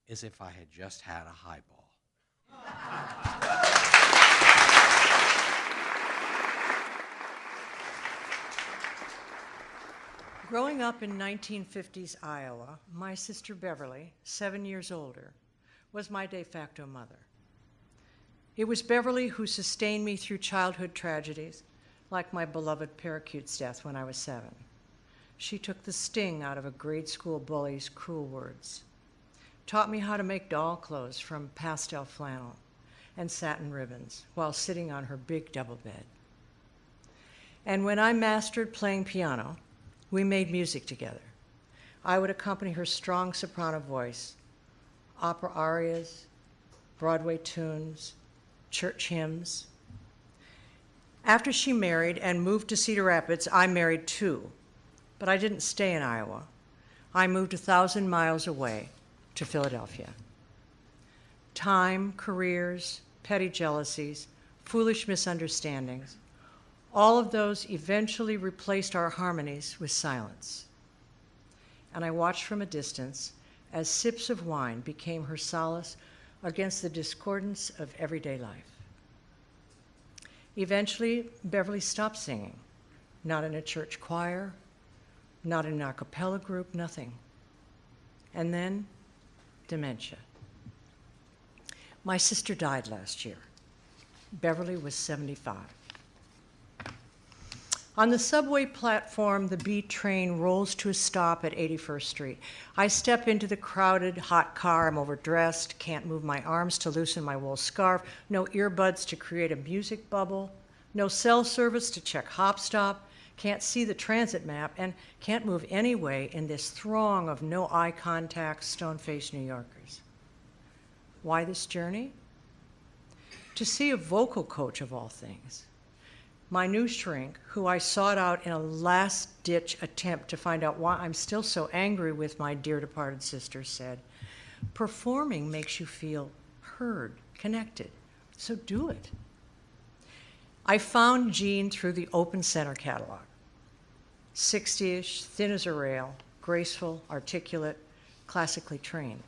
as if I had just had a highball. Growing up in 1950s Iowa, my sister Beverly, 7 years older, was my de facto mother. It was Beverly who sustained me through childhood tragedies, like my beloved parakeet's death when I was 7. She took the sting out of a grade school bully's cruel words, taught me how to make doll clothes from pastel flannel and satin ribbons while sitting on her big double bed. And when I mastered playing piano, we made music together. I would accompany her strong soprano voice, opera arias, Broadway tunes, church hymns. After she married and moved to Cedar Rapids, I married too, but I didn't stay in Iowa. I moved 1,000 miles away to Philadelphia. Time, careers, petty jealousies, foolish misunderstandings, all of those eventually replaced our harmonies with silence. And I watched from a distance as sips of wine became her solace against the discordance of everyday life. Eventually, Beverly stopped singing, not in a church choir, not in an a cappella group, nothing. And then, dementia. My sister died last year. Beverly was 75. On the subway platform, the B train rolls to a stop at 81st Street. I step into the crowded, hot car. I'm overdressed, can't move my arms to loosen my wool scarf, no earbuds to create a music bubble, no cell service to check hop stop, can't see the transit map, and can't move anyway in this throng of no eye contact, stone-faced New Yorkers. Why this journey? To see a vocal coach of all things. my new shrink, who I sought out in a last-ditch attempt to find out why I'm still so angry with my dear departed sister, said, "Performing makes you feel heard, connected, so do it." I found Jean through the Open Center catalog. 60-ish, thin as a rail, graceful, articulate, classically trained.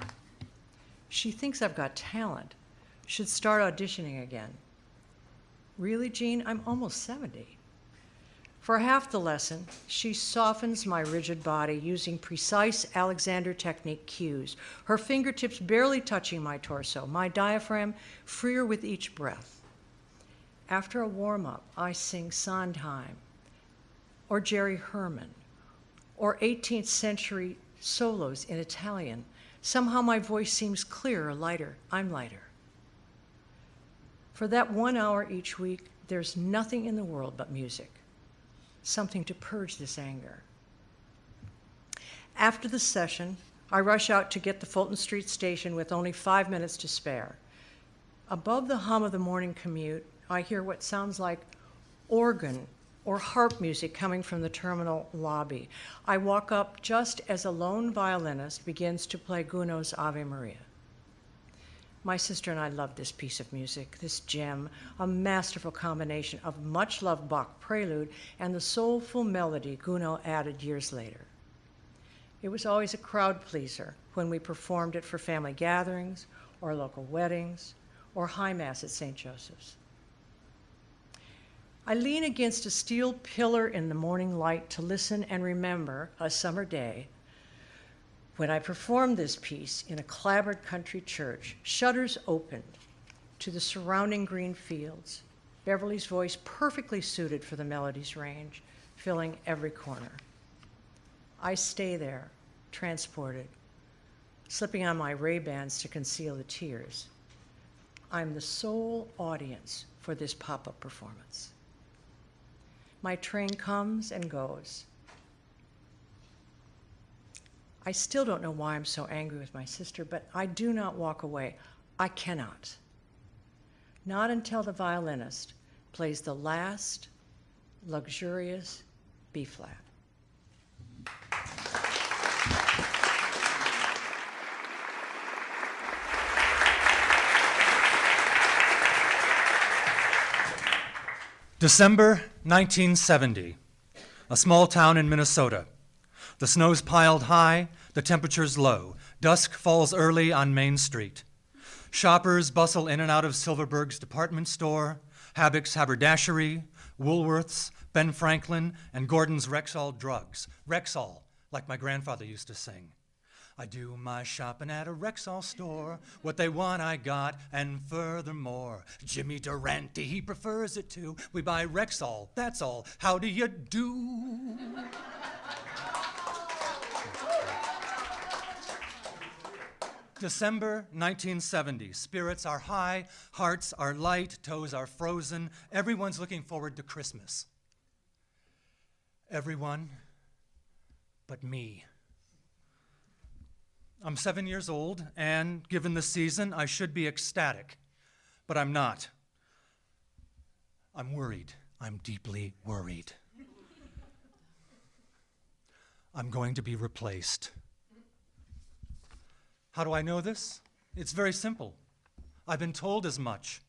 She thinks I've got talent, should start auditioning again. Really, Jean? I'm almost 70. For half the lesson, she softens my rigid body using precise Alexander technique cues, her fingertips barely touching my torso, my diaphragm freer with each breath. After a warm-up, I sing Sondheim, or Jerry Herman, or 18th century solos in Italian. Somehow my voice seems clearer, lighter. I'm lighter. For that 1 hour each week, there's nothing in the world but music, something to purge this anger. After the session, I rush out to get the Fulton Street station with only 5 minutes to spare. Above the hum of the morning commute, I hear what sounds like organ or harp music coming from the terminal lobby. I walk up just as a lone violinist begins to play Gounod's Ave Maria. My sister and I love this piece of music, this gem, a masterful combination of much-loved Bach prelude and the soulful melody Gounod added years later. It was always a crowd pleaser when we performed it for family gatherings or local weddings or high mass at St. Joseph's. I lean against a steel pillar in the morning light to listen and remember a summer day when I performed this piece in a clapboard country church. Shutters opened to the surrounding green fields, Beverly's voice perfectly suited for the melody's range, filling every corner. I stay there, transported, slipping on my Ray-Bans to conceal the tears. I'm the sole audience for this pop-up performance. My train comes and goes. I still don't know why I'm so angry with my sister, but I do not walk away. I cannot. Not until the violinist plays the last luxurious B-flat. December 1970, a small town in Minnesota. The snow's piled high, the temperature's low. Dusk falls early on Main Street. Shoppers bustle in and out of Silverberg's department store, Habbock's haberdashery, Woolworth's, Ben Franklin, and Gordon's Rexall drugs. Rexall, like my grandfather used to sing. I do my shopping at a Rexall store. What they want I got, and furthermore, Jimmy Durante, he prefers it too. We buy Rexall, that's all. How do you do? December 1970. Spirits are high, hearts are light, toes are frozen. Everyone's looking forward to Christmas. Everyone but me. I'm 7 years old, and given the season, I should be ecstatic, but I'm not. I'm worried. I'm deeply worried. I'm going to be replaced. How do I know this? It's very simple. I've been told as much.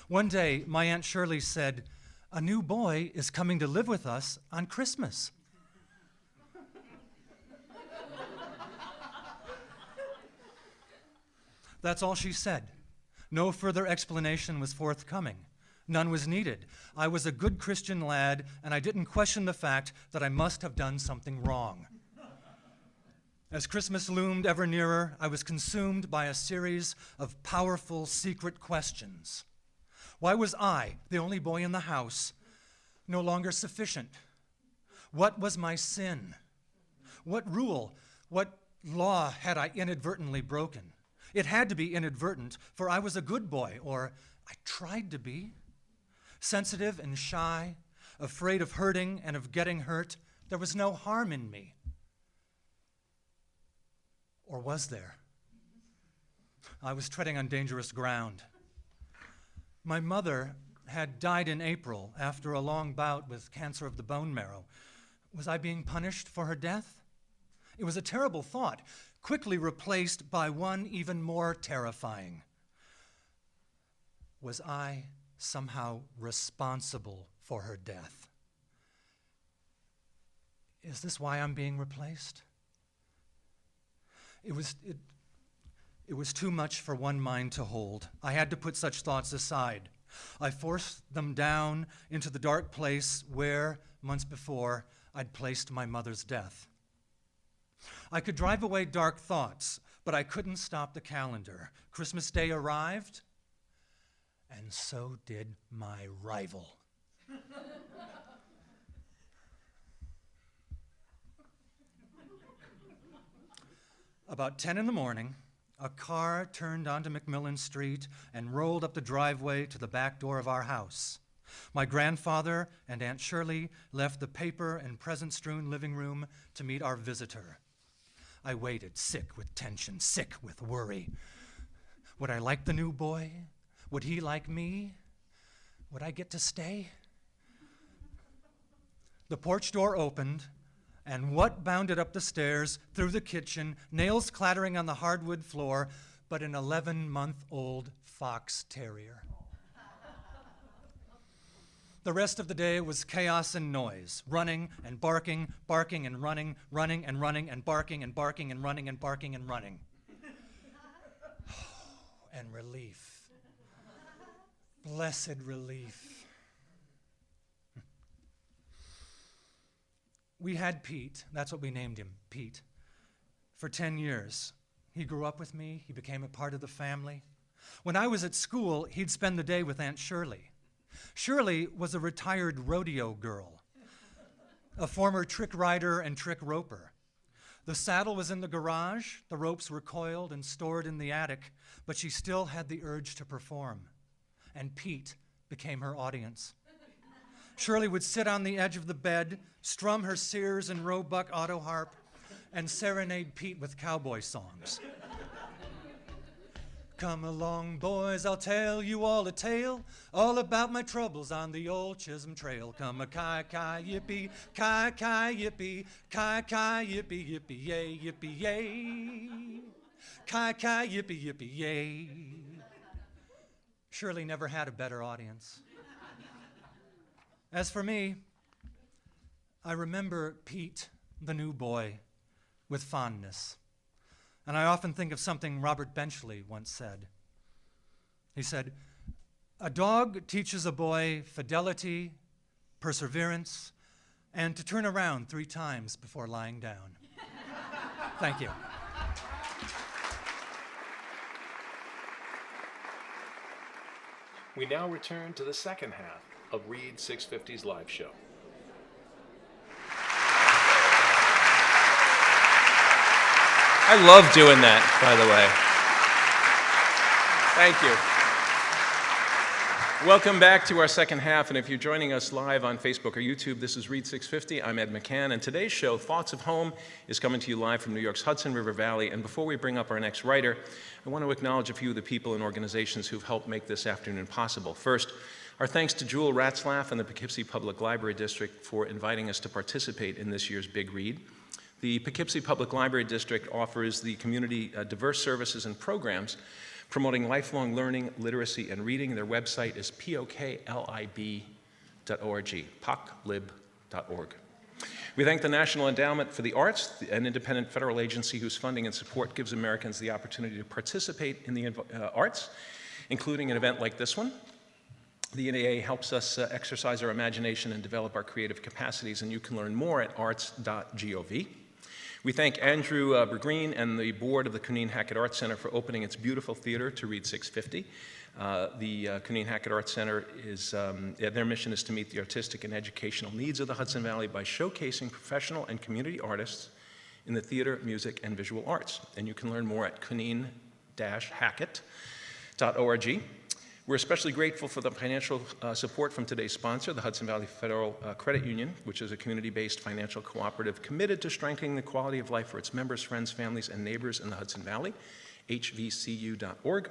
One day, my Aunt Shirley said, "A new boy is coming to live with us on Christmas." That's all she said. No further explanation was forthcoming. None was needed. I was a good Christian lad, and I didn't question the fact that I must have done something wrong. As Christmas loomed ever nearer, I was consumed by a series of powerful, secret questions. Why was I, the only boy in the house, no longer sufficient? What was my sin? What rule, what law had I inadvertently broken? It had to be inadvertent, for I was a good boy, or I tried to be. Sensitive and shy, afraid of hurting and of getting hurt, there was no harm in me. Or was there? I was treading on dangerous ground. My mother had died in April after a long bout with cancer of the bone marrow. Was I being punished for her death? It was a terrible thought, quickly replaced by one even more terrifying. Was I somehow responsible for her death? Is this why I'm being replaced? It was too much for one mind to hold. I had to put such thoughts aside. I forced them down into the dark place where, months before, I'd placed my mother's death. I could drive away dark thoughts, but I couldn't stop the calendar. Christmas Day arrived, and so did my rival. About 10 in the morning, a car turned onto McMillan Street and rolled up the driveway to the back door of our house. My grandfather and Aunt Shirley left the paper and present-strewn living room to meet our visitor. I waited, sick with tension, sick with worry. Would I like the new boy? Would he like me? Would I get to stay? The porch door opened, and what bounded up the stairs, through the kitchen, nails clattering on the hardwood floor, but an 11-month-old fox terrier. The rest of the day was chaos and noise, running and barking, barking and running, running and running and barking and barking and running and barking and running. And relief. Blessed relief. We had Pete, that's what we named him, Pete, for 10 years. He grew up with me, he became a part of the family. When I was at school, he'd spend the day with Aunt Shirley. Shirley was a retired rodeo girl, a former trick rider and trick roper. The saddle was in the garage, the ropes were coiled and stored in the attic, but she still had the urge to perform, and Pete became her audience. Shirley would sit on the edge of the bed, strum her Sears and Roebuck auto harp, and serenade Pete with cowboy songs. Come along, boys, I'll tell you all a tale, all about my troubles on the old Chisholm Trail. Come a ki-ki yippee, ki-ki yippee, ki-ki yippee, yippee yay, yippee yay. Ki-ki yippee, yippee yay. Shirley never had a better audience. As for me, I remember Pete, the new boy, with fondness. And I often think of something Robert Benchley once said. He said, "A dog teaches a boy fidelity, perseverance, and to turn around 3 times before lying down." Thank you. We now return to the second half of Read 650's live show. I love doing that, by the way. Thank you. Welcome back to our second half, and if you're joining us live on Facebook or YouTube, this is Read 650. I'm Ed McCann, and today's show, Thoughts of Home, is coming to you live from New York's Hudson River Valley. And before we bring up our next writer, I want to acknowledge a few of the people and organizations who've helped make this afternoon possible. First, our thanks to Jewel Ratzlaff and the Poughkeepsie Public Library District for inviting us to participate in this year's Big Read. The Poughkeepsie Public Library District offers the community diverse services and programs promoting lifelong learning, literacy, and reading. Their website is poklib.org, poklib.org. We thank the National Endowment for the Arts, an independent federal agency whose funding and support gives Americans the opportunity to participate in the arts, including an event like this one. The NEA helps us exercise our imagination and develop our creative capacities, and you can learn more at arts.gov. We thank Andrew Bergreen and the board of the Cunneen-Hackett Arts Center for opening its beautiful theater to Read 650. The Cunneen-Hackett Arts Center is, their mission is to meet the artistic and educational needs of the Hudson Valley by showcasing professional and community artists in the theater, music, and visual arts. And you can learn more at Cunneen-Hackett.org. We're especially grateful for the financial support from today's sponsor, the Hudson Valley Federal Credit Union, which is a community-based financial cooperative committed to strengthening the quality of life for its members, friends, families, and neighbors in the Hudson Valley, hvcu.org.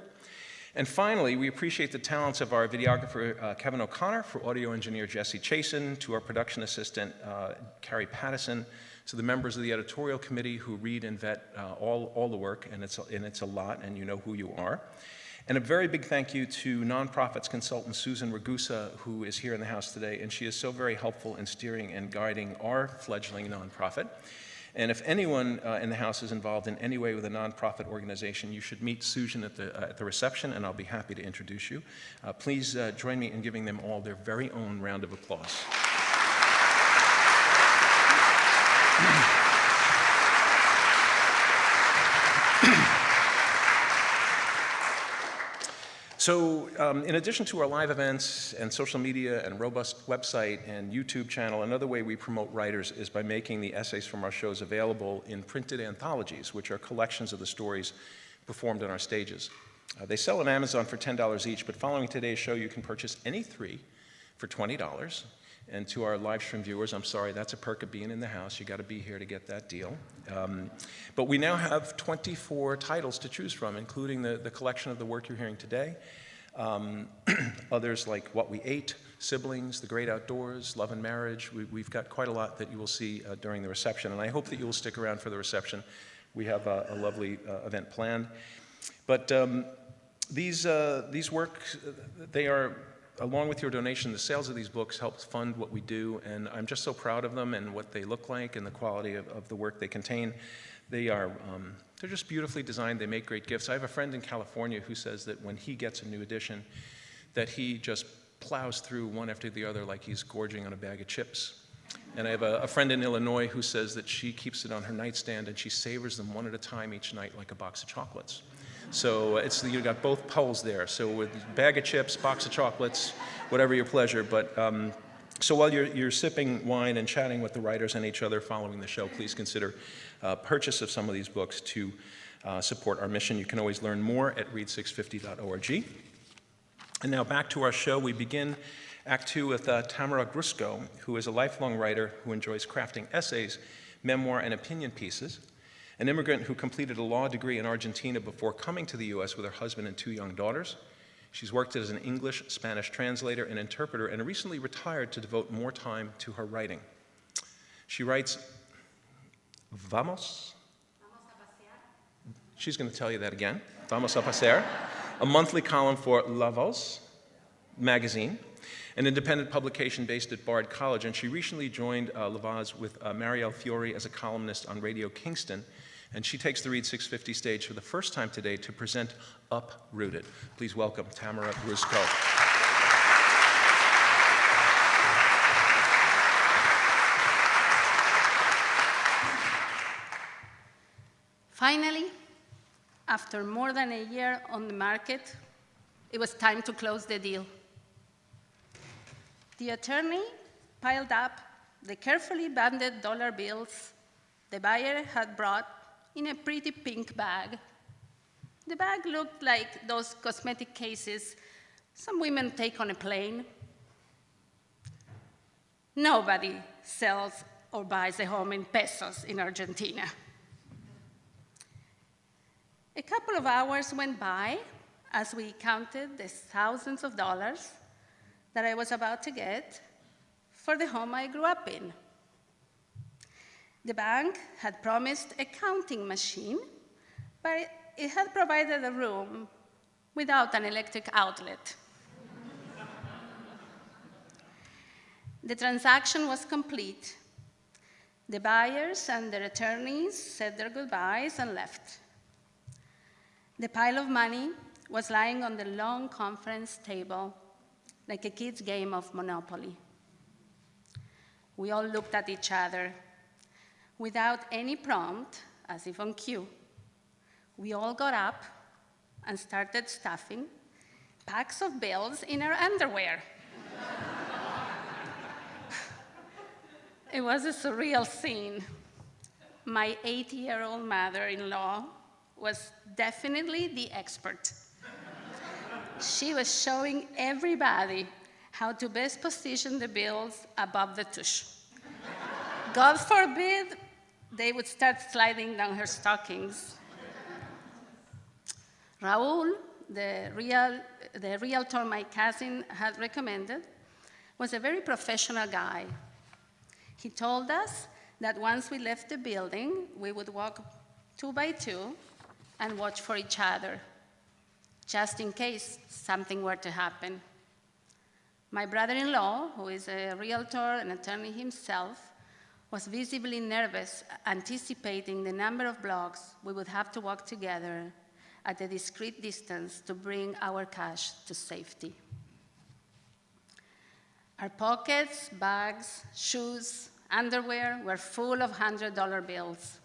And finally, we appreciate the talents of our videographer, Kevin O'Connor, for audio engineer Jesse Chasen, to our production assistant, Carrie Pattison, to the members of the editorial committee who read and vet all the work, and it's a lot, and you know who you are. And a very big thank you to nonprofits consultant Susan Ragusa, who is here in the house today, and she is so very helpful in steering and guiding our fledgling nonprofit. And if anyone in the house is involved in any way with a nonprofit organization, you should meet Susan at the reception, and I'll be happy to introduce you. Please join me in giving them all their very own round of applause. So in addition to our live events and social media and robust website and YouTube channel, another way we promote writers is by making the essays from our shows available in printed anthologies, which are collections of the stories performed on our stages. They sell on Amazon for $10 each, but following today's show, you can purchase any 3 for $20. And to our live stream viewers, I'm sorry, that's a perk of being in the house. You got to be here to get that deal. But we now have 24 titles to choose from, including the collection of the work you're hearing today. Others like What We Ate, Siblings, The Great Outdoors, Love and Marriage. We've got quite a lot that you will see during the reception, and I hope that you will stick around for the reception. We have a lovely event planned. But these works, they are, along with your donation, the sales of these books helps fund what we do, and I'm just so proud of them and what they look like and the quality of the work they contain. They're just beautifully designed. They make great gifts. I have a friend in California who says that when he gets a new edition, that he just plows through one after the other like he's gorging on a bag of chips. And I have a friend in Illinois who says that she keeps it on her nightstand and she savors them one at a time each night like a box of chocolates. So you've got both poles there. So with a bag of chips, box of chocolates, whatever your pleasure. But so while you're sipping wine and chatting with the writers and each other following the show, please consider purchase of some of these books to support our mission. You can always learn more at read650.org. And now back to our show. We begin Act 2 with Tamara Grusko, who is a lifelong writer who enjoys crafting essays, memoir, and opinion pieces. An immigrant who completed a law degree in Argentina before coming to the U.S. with her husband and 2 young daughters. She's worked as an English-Spanish translator and interpreter and recently retired to devote more time to her writing. She writes, Vamos a pasear. She's going to tell you that again. Vamos a pasear, a monthly column for La Voz magazine, an independent publication based at Bard College, and she recently joined La Voz with Marielle Fiori as a columnist on Radio Kingston, and she takes the Read 650 stage for the first time today to present Uprooted. Please welcome Tamara Grusko. Finally, after more than a year on the market, it was time to close the deal. The attorney piled up the carefully banded dollar bills the buyer had brought in a pretty pink bag. The bag looked like those cosmetic cases some women take on a plane. Nobody sells or buys a home in pesos in Argentina. A couple of hours went by as we counted the thousands of dollars that I was about to get for the home I grew up in. The bank had promised a counting machine, but it had provided a room without an electric outlet. The transaction was complete. The buyers and their attorneys said their goodbyes and left. The pile of money was lying on the long conference table like a kid's game of Monopoly. We all looked at each other. Without any prompt, as if on cue, we all got up and started stuffing packs of bills in our underwear. It was a surreal scene. My 80-year-old mother-in-law was definitely the expert. She was showing everybody how to best position the bills above the tush. God forbid they would start sliding down her stockings. Raul, the realtor my cousin had recommended, was a very professional guy. He told us that once we left the building, we would walk 2 by 2 and watch for each other, just in case something were to happen. My brother-in-law, who is a realtor and attorney himself, was visibly nervous, anticipating the number of blocks we would have to walk together at a discreet distance to bring our cash to safety. Our pockets, bags, shoes, underwear were full of $100 bills.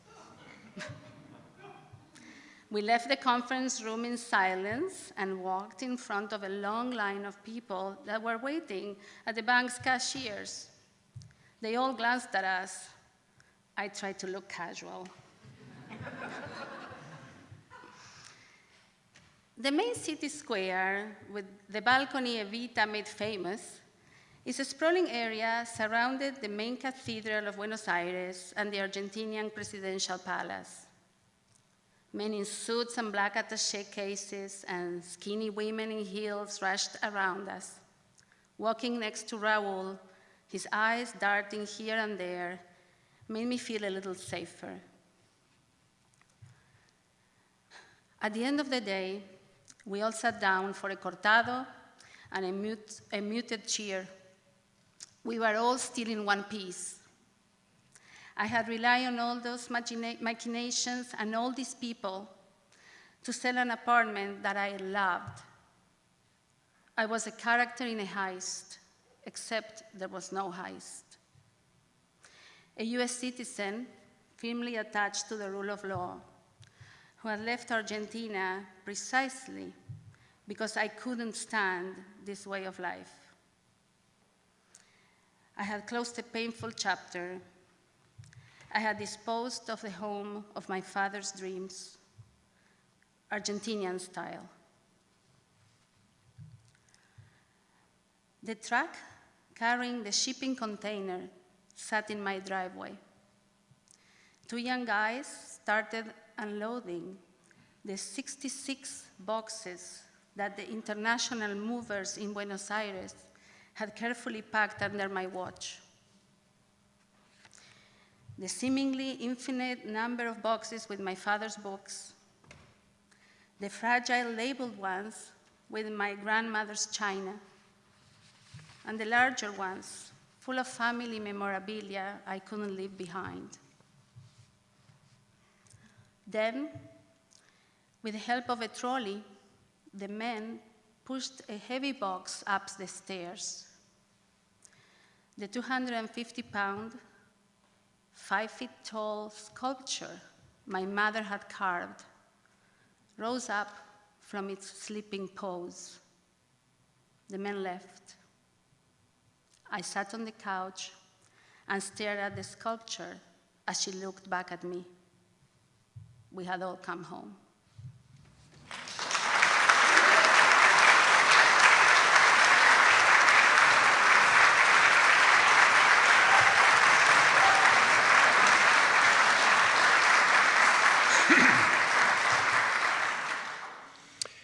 We left the conference room in silence and walked in front of a long line of people that were waiting at the bank's cashiers. They all glanced at us. I tried to look casual. The main city square, with the balcony Evita made famous, is a sprawling area surrounded the main cathedral of Buenos Aires and the Argentinian presidential palace. Men in suits and black attaché cases and skinny women in heels rushed around us. Walking next to Raúl, his eyes darting here and there, made me feel a little safer. At the end of the day, we all sat down for a cortado and a muted cheer. We were all still in one piece. I had relied on all those machinations and all these people to sell an apartment that I loved. I was a character in a heist, except there was no heist. A US citizen, firmly attached to the rule of law, who had left Argentina precisely because I couldn't stand this way of life. I had closed a painful chapter. I had disposed of the home of my father's dreams, Argentinian style. The truck carrying the shipping container sat in my driveway. 2 young guys started unloading the 66 boxes that the international movers in Buenos Aires had carefully packed under my watch. The seemingly infinite number of boxes with my father's books, the fragile labeled ones with my grandmother's china, and the larger ones full of family memorabilia I couldn't leave behind. Then, with the help of a trolley, the men pushed a heavy box up the stairs. The 250-pound, 5-foot-tall sculpture my mother had carved rose up from its sleeping pose. The men left. I sat on the couch and stared at the sculpture as she looked back at me. We had all come home.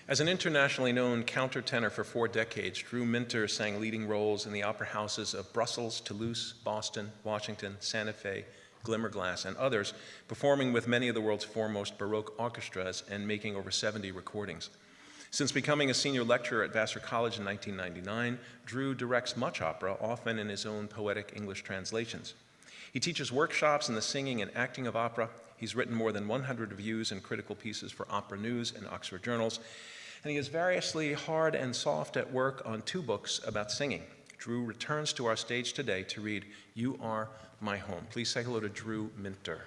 As an internationally known countertenor for 4 decades, Drew Minter sang leading roles in the opera houses of Brussels, Toulouse, Boston, Washington, Santa Fe, Glimmerglass, and others, performing with many of the world's foremost Baroque orchestras and making over 70 recordings. Since becoming a senior lecturer at Vassar College in 1999, Drew directs much opera, often in his own poetic English translations. He teaches workshops in the singing and acting of opera. He's written more than 100 reviews and critical pieces for Opera News and Oxford Journals, and he is variously hard and soft at work on 2 books about singing. Drew returns to our stage today to read You Are My Home. Please say hello to Drew Minter.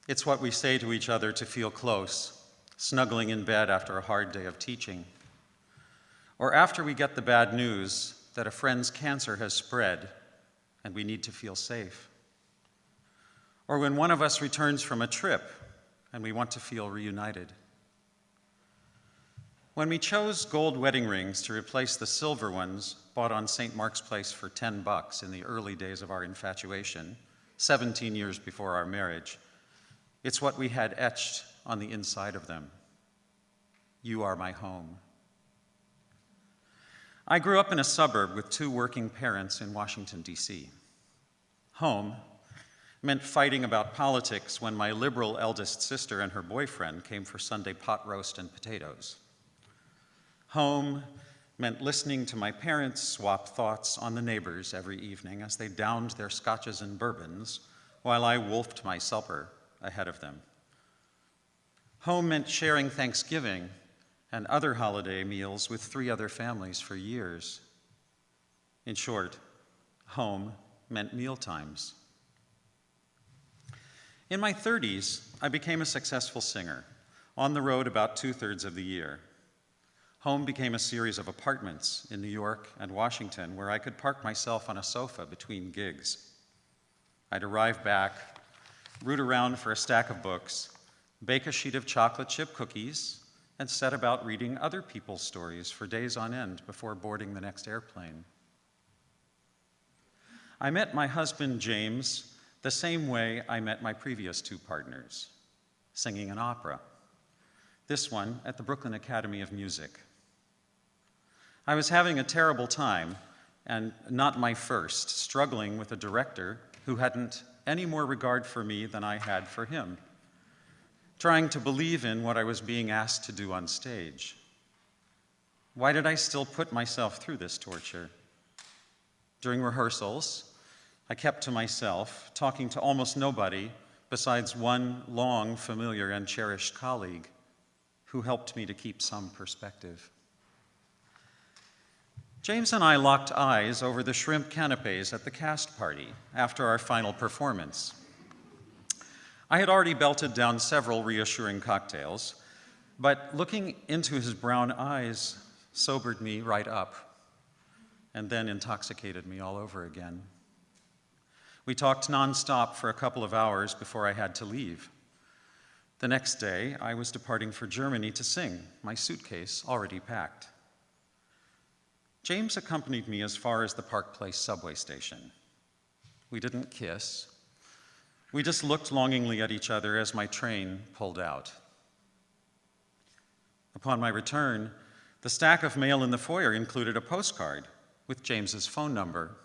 It's what we say to each other to feel close, snuggling in bed after a hard day of teaching. Or after we get the bad news that a friend's cancer has spread and we need to feel safe. Or when one of us returns from a trip and we want to feel reunited. When we chose gold wedding rings to replace the silver ones bought on St. Mark's Place for $10 in the early days of our infatuation, 17 years before our marriage, it's what we had etched on the inside of them. You are my home. I grew up in a suburb with 2 working parents in Washington, D.C. Home meant fighting about politics when my liberal eldest sister and her boyfriend came for Sunday pot roast and potatoes. Home meant listening to my parents swap thoughts on the neighbors every evening as they downed their scotches and bourbons while I wolfed my supper ahead of them. Home meant sharing Thanksgiving and other holiday meals with 3 other families for years. In short, home meant meal times. In my 30s, I became a successful singer, on the road about 2/3 of the year. Home became a series of apartments in New York and Washington where I could park myself on a sofa between gigs. I'd arrive back, root around for a stack of books, bake a sheet of chocolate chip cookies, and set about reading other people's stories for days on end before boarding the next airplane. I met my husband, James, the same way I met my previous 2 partners, singing an opera, this one at the Brooklyn Academy of Music. I was having a terrible time, and not my first, struggling with a director who hadn't any more regard for me than I had for him, trying to believe in what I was being asked to do on stage. Why did I still put myself through this torture? During rehearsals, I kept to myself, talking to almost nobody besides one long, familiar, and cherished colleague who helped me to keep some perspective. James and I locked eyes over the shrimp canapes at the cast party after our final performance. I had already belted down several reassuring cocktails, but looking into his brown eyes sobered me right up and then intoxicated me all over again. We talked nonstop for a couple of hours before I had to leave. The next day, I was departing for Germany to sing, my suitcase already packed. James accompanied me as far as the Park Place subway station. We didn't kiss. We just looked longingly at each other as my train pulled out. Upon my return, the stack of mail in the foyer included a postcard with James's phone number.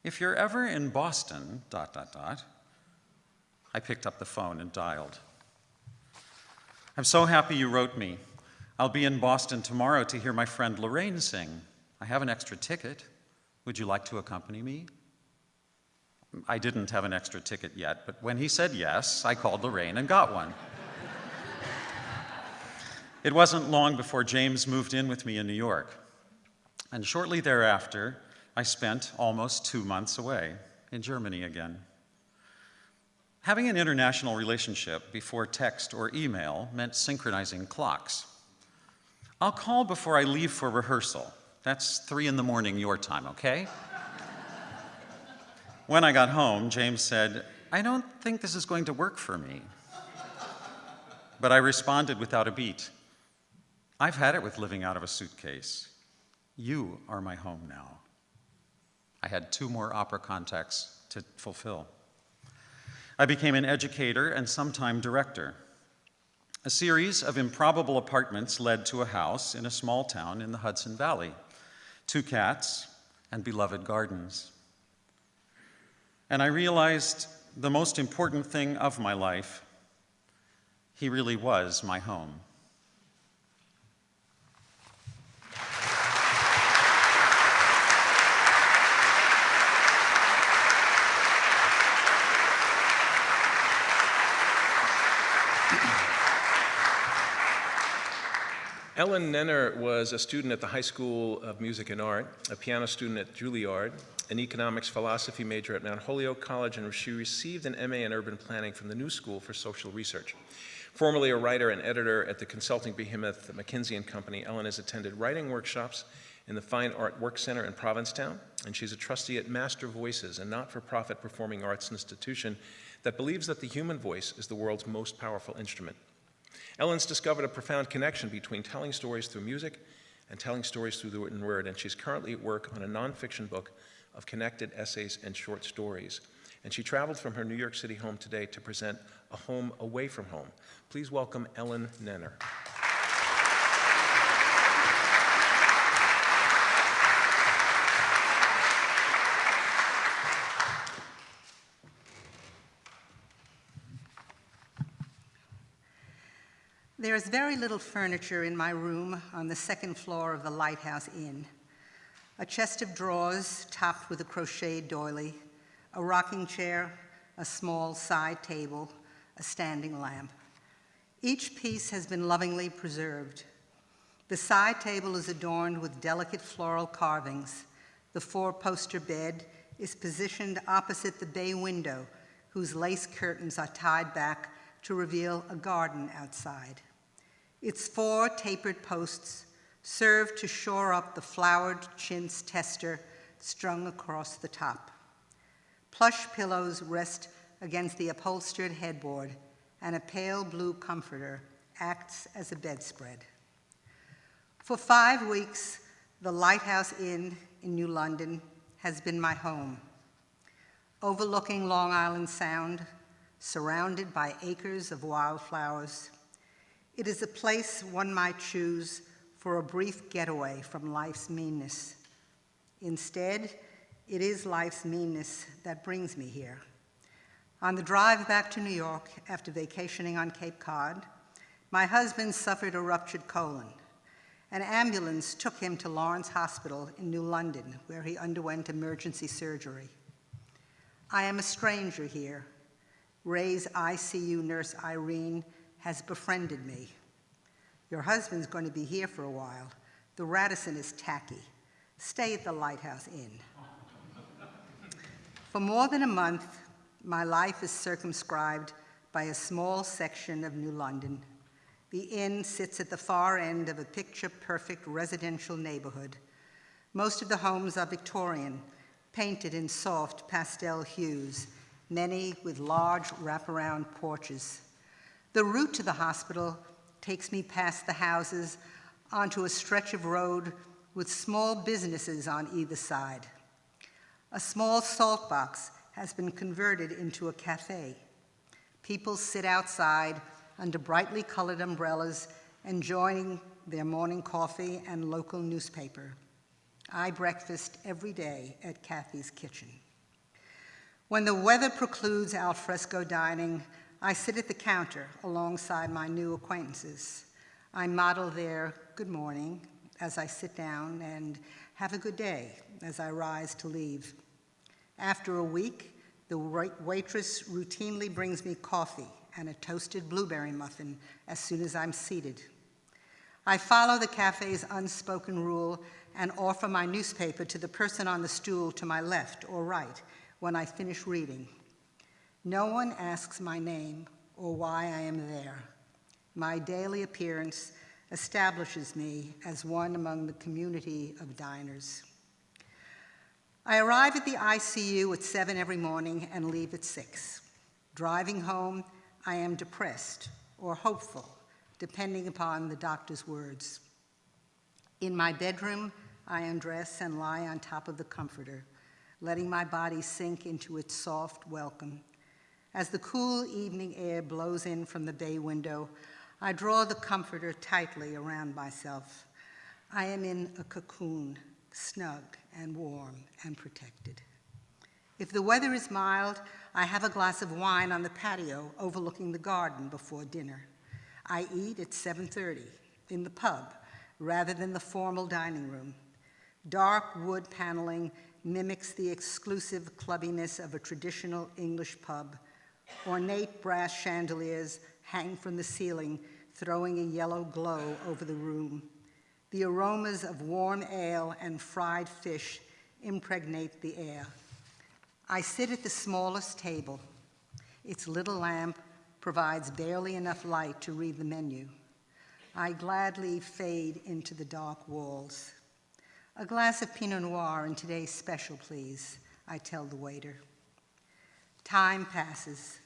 If you're ever in Boston, ... I picked up the phone and dialed. I'm so happy you wrote me. I'll be in Boston tomorrow to hear my friend Lorraine sing. I have an extra ticket. Would you like to accompany me? I didn't have an extra ticket yet, but when he said yes, I called Lorraine and got one. It wasn't long before James moved in with me in New York, and shortly thereafter, I spent almost 2 months away in Germany again. Having an international relationship before text or email meant synchronizing clocks. I'll call before I leave for rehearsal. That's 3 a.m. your time, okay? When I got home, James said, I don't think this is going to work for me. But I responded without a beat. I've had it with living out of a suitcase. You are my home now. I had 2 more opera contacts to fulfill. I became an educator and sometime director. A series of improbable apartments led to a house in a small town in the Hudson Valley, 2 cats, and beloved gardens. And I realized the most important thing of my life, he really was my home. Ellen Nenner was a student at the High School of Music and Art, a piano student at Juilliard, an economics philosophy major at Mount Holyoke College, and she received an MA in urban planning from the New School for Social Research. Formerly a writer and editor at the consulting behemoth McKinsey & Company, Ellen has attended writing workshops in the Fine Art Work Center in Provincetown, and she's a trustee at Master Voices, a not-for-profit performing arts institution that believes that the human voice is the world's most powerful instrument. Ellen's discovered a profound connection between telling stories through music and telling stories through the written word, and she's currently at work on a nonfiction book of connected essays and short stories. And she traveled from her New York City home today to present A Home Away from Home. Please welcome Ellen Nenner. There is very little furniture in my room on the second floor of the Lighthouse Inn. A chest of drawers topped with a crocheted doily, a rocking chair, a small side table, a standing lamp. Each piece has been lovingly preserved. The side table is adorned with delicate floral carvings. The four-poster bed is positioned opposite the bay window, whose lace curtains are tied back to reveal a garden outside. Its four tapered posts serve to shore up the flowered chintz tester strung across the top. Plush pillows rest against the upholstered headboard, and a pale blue comforter acts as a bedspread. For 5 weeks, the Lighthouse Inn in New London has been my home. Overlooking Long Island Sound, surrounded by acres of wildflowers, it is a place one might choose for a brief getaway from life's meanness. Instead, it is life's meanness that brings me here. On the drive back to New York after vacationing on Cape Cod, my husband suffered a ruptured colon. An ambulance took him to Lawrence Hospital in New London, where he underwent emergency surgery. I am a stranger here. Ray's ICU nurse, Irene, has befriended me. Your husband's going to be here for a while. The Radisson is tacky. Stay at the Lighthouse Inn. For more than a month, my life is circumscribed by a small section of New London. The inn sits at the far end of a picture-perfect residential neighborhood. Most of the homes are Victorian, painted in soft pastel hues, many with large wraparound porches. The route to the hospital takes me past the houses onto a stretch of road with small businesses on either side. A small salt box has been converted into a cafe. People sit outside under brightly colored umbrellas, enjoying their morning coffee and local newspaper. I breakfast every day at Kathy's Kitchen. When the weather precludes al fresco dining, I sit at the counter alongside my new acquaintances. I model their good morning as I sit down and have a good day as I rise to leave. After a week, the waitress routinely brings me coffee and a toasted blueberry muffin as soon as I'm seated. I follow the cafe's unspoken rule and offer my newspaper to the person on the stool to my left or right when I finish reading. No one asks my name or why I am there. My daily appearance establishes me as one among the community of diners. I arrive at the ICU at 7 every morning and leave at 6. Driving home, I am depressed or hopeful, depending upon the doctor's words. In my bedroom, I undress and lie on top of the comforter, letting my body sink into its soft welcome. As the cool evening air blows in from the bay window, I draw the comforter tightly around myself. I am in a cocoon, snug and warm and protected. If the weather is mild, I have a glass of wine on the patio overlooking the garden before dinner. I eat at 7:30 in the pub rather than the formal dining room. Dark wood paneling mimics the exclusive clubbiness of a traditional English pub. Ornate brass chandeliers hang from the ceiling, throwing a yellow glow over the room. The aromas of warm ale and fried fish impregnate the air. I sit at the smallest table. Its little lamp provides barely enough light to read the menu. I gladly fade into the dark walls. A glass of Pinot Noir and today's special, please, I tell the waiter. Time passes.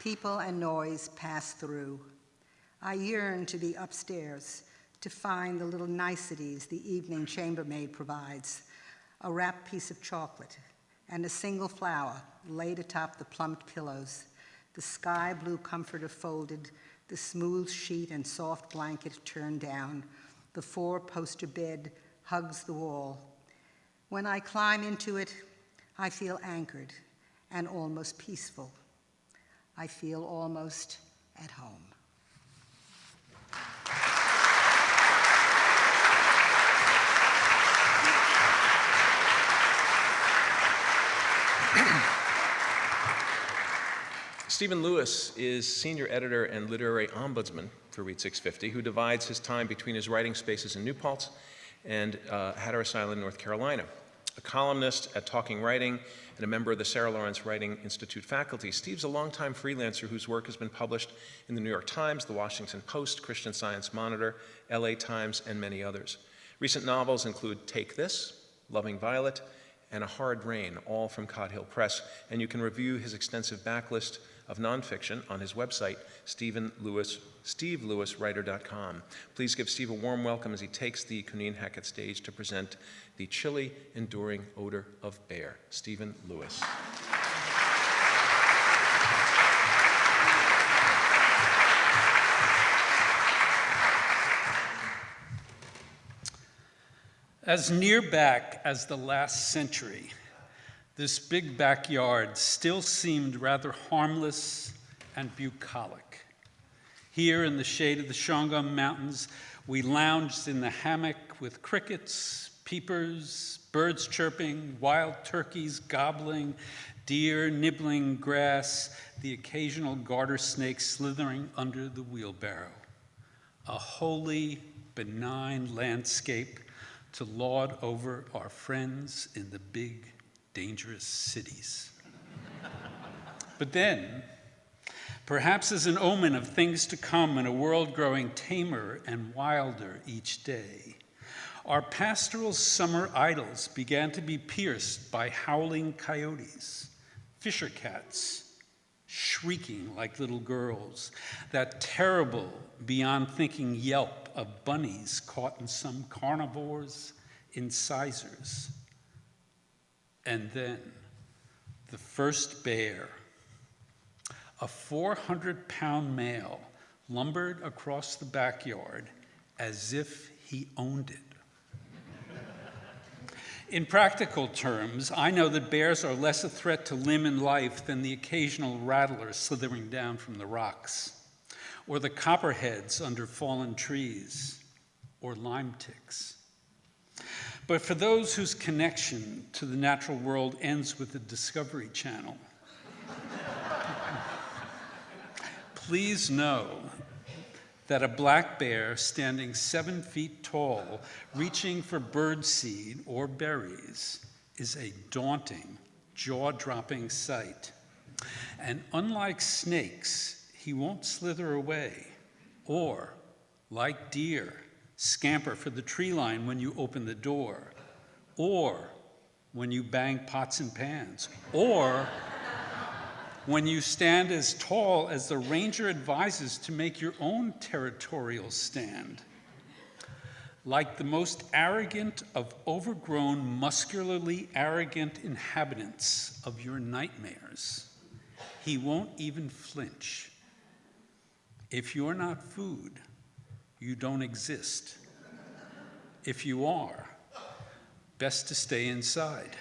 People and noise pass through. I yearn to be upstairs, to find the little niceties the evening chambermaid provides, a wrapped piece of chocolate, and a single flower laid atop the plumped pillows, the sky blue comforter folded, the smooth sheet and soft blanket turned down, the four-poster bed hugs the wall. When I climb into it, I feel anchored and almost peaceful. I feel almost at home. Stephen Lewis is senior editor and literary ombudsman for Read650, who divides his time between his writing spaces in New Paltz and Hatteras Island, North Carolina. A columnist at Talking Writing and a member of the Sarah Lawrence Writing Institute faculty, Steve's a longtime freelancer whose work has been published in the New York Times, the Washington Post, Christian Science Monitor, LA Times, and many others. Recent novels include Take This, Loving Violet, and A Hard Rain, all from Cod Hill Press, and you can review his extensive backlist of nonfiction on his website, steveLewisWriter.com. Please give Steve a warm welcome as he takes the Cunneen-Hackett stage to present The Chilly, Enduring Odor of Bear. Stephen Lewis. As near back as the last century, this big backyard still seemed rather harmless and bucolic. Here in the shade of the Shawangunk Mountains, we lounged in the hammock with crickets, peepers, birds chirping, wild turkeys gobbling, deer nibbling grass, the occasional garter snake slithering under the wheelbarrow. A wholly benign landscape to laud over our friends in the big, dangerous cities. But then, perhaps as an omen of things to come in a world growing tamer and wilder each day, our pastoral summer idyls began to be pierced by howling coyotes, fisher cats, shrieking like little girls, that terrible, beyond thinking yelp of bunnies caught in some carnivore's incisors. And then the first bear, a 400-pound male, lumbered across the backyard as if he owned it. In practical terms, I know that bears are less a threat to limb and life than the occasional rattler slithering down from the rocks, or the copperheads under fallen trees, or lime ticks. But for those whose connection to the natural world ends with the Discovery Channel, please know that a black bear standing 7 feet tall, reaching for birdseed or berries, is a daunting, jaw-dropping sight. And unlike snakes, he won't slither away, or, like deer, scamper for the tree line when you open the door, or when you bang pots and pans, or when you stand as tall as the ranger advises to make your own territorial stand. Like the most arrogant of overgrown, muscularly arrogant inhabitants of your nightmares, he won't even flinch. If you're not food, you don't exist. If you are, best to stay inside.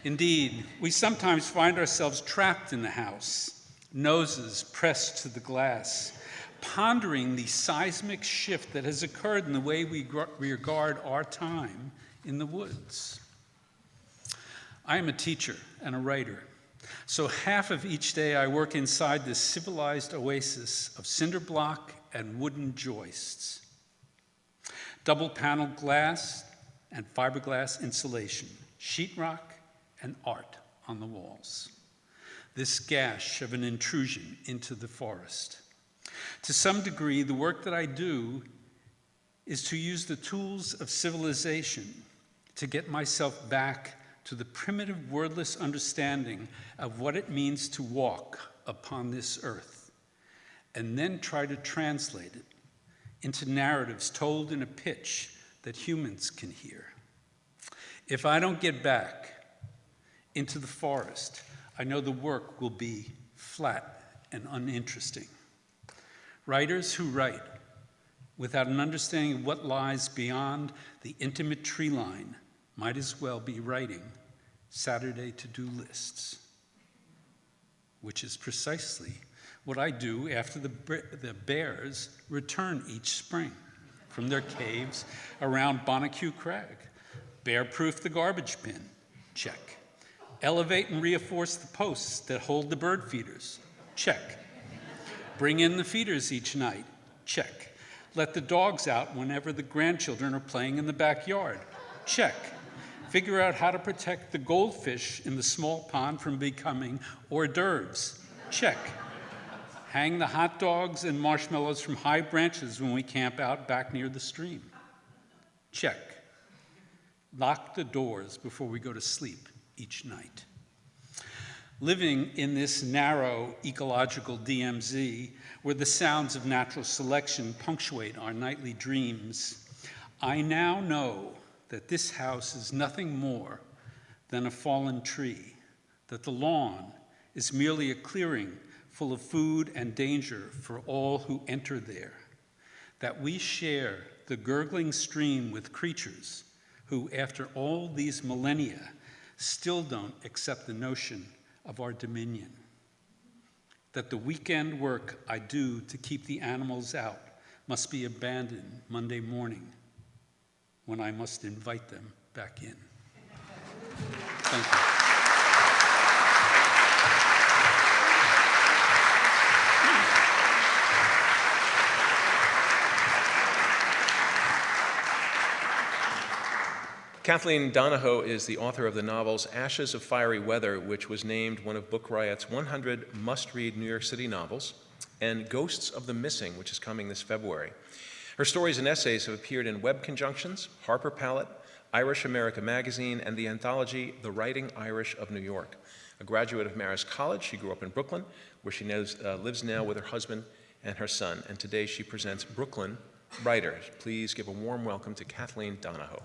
Indeed, we sometimes find ourselves trapped in the house, noses pressed to the glass, pondering the seismic shift that has occurred in the way we regard our time in the woods. I am a teacher and a writer, so half of each day I work inside this civilized oasis of cinder block and wooden joists, double-paneled glass and fiberglass insulation, sheetrock and art on the walls. This gash of an intrusion into the forest. To some degree, the work that I do is to use the tools of civilization to get myself back to the primitive wordless understanding of what it means to walk upon this earth, and then try to translate it into narratives told in a pitch that humans can hear. If I don't get back into the forest, I know the work will be flat and uninteresting. Writers who write without an understanding of what lies beyond the intimate tree line might as well be writing Saturday to-do lists, which is precisely what I do after the bears return each spring from their caves around Bonnecue Crag. Bear-proof the garbage bin, check. Elevate and reinforce the posts that hold the bird feeders, check. Bring in the feeders each night, check. Let the dogs out whenever the grandchildren are playing in the backyard, check. Figure out how to protect the goldfish in the small pond from becoming hors d'oeuvres, check. Hang the hot dogs and marshmallows from high branches when we camp out back near the stream, check. Lock the doors before we go to sleep each night. Living in this narrow ecological DMZ, where the sounds of natural selection punctuate our nightly dreams, I now know that this house is nothing more than a fallen tree, that the lawn is merely a clearing full of food and danger for all who enter there, that we share the gurgling stream with creatures who, after all these millennia, still don't accept the notion of our dominion, that the weekend work I do to keep the animals out must be abandoned Monday morning when I must invite them back in. Thank you. Kathleen Donahoe is the author of the novels Ashes of Fiery Weather, which was named one of Book Riot's 100 must-read New York City novels, and Ghosts of the Missing, which is coming this February. Her stories and essays have appeared in Web Conjunctions, Harper Pallet, Irish America Magazine, and the anthology The Writing Irish of New York. A graduate of Marist College, she grew up in Brooklyn, where she lives now with her husband and her son, and today she presents Brooklyn Writers. Please give a warm welcome to Kathleen Donahoe.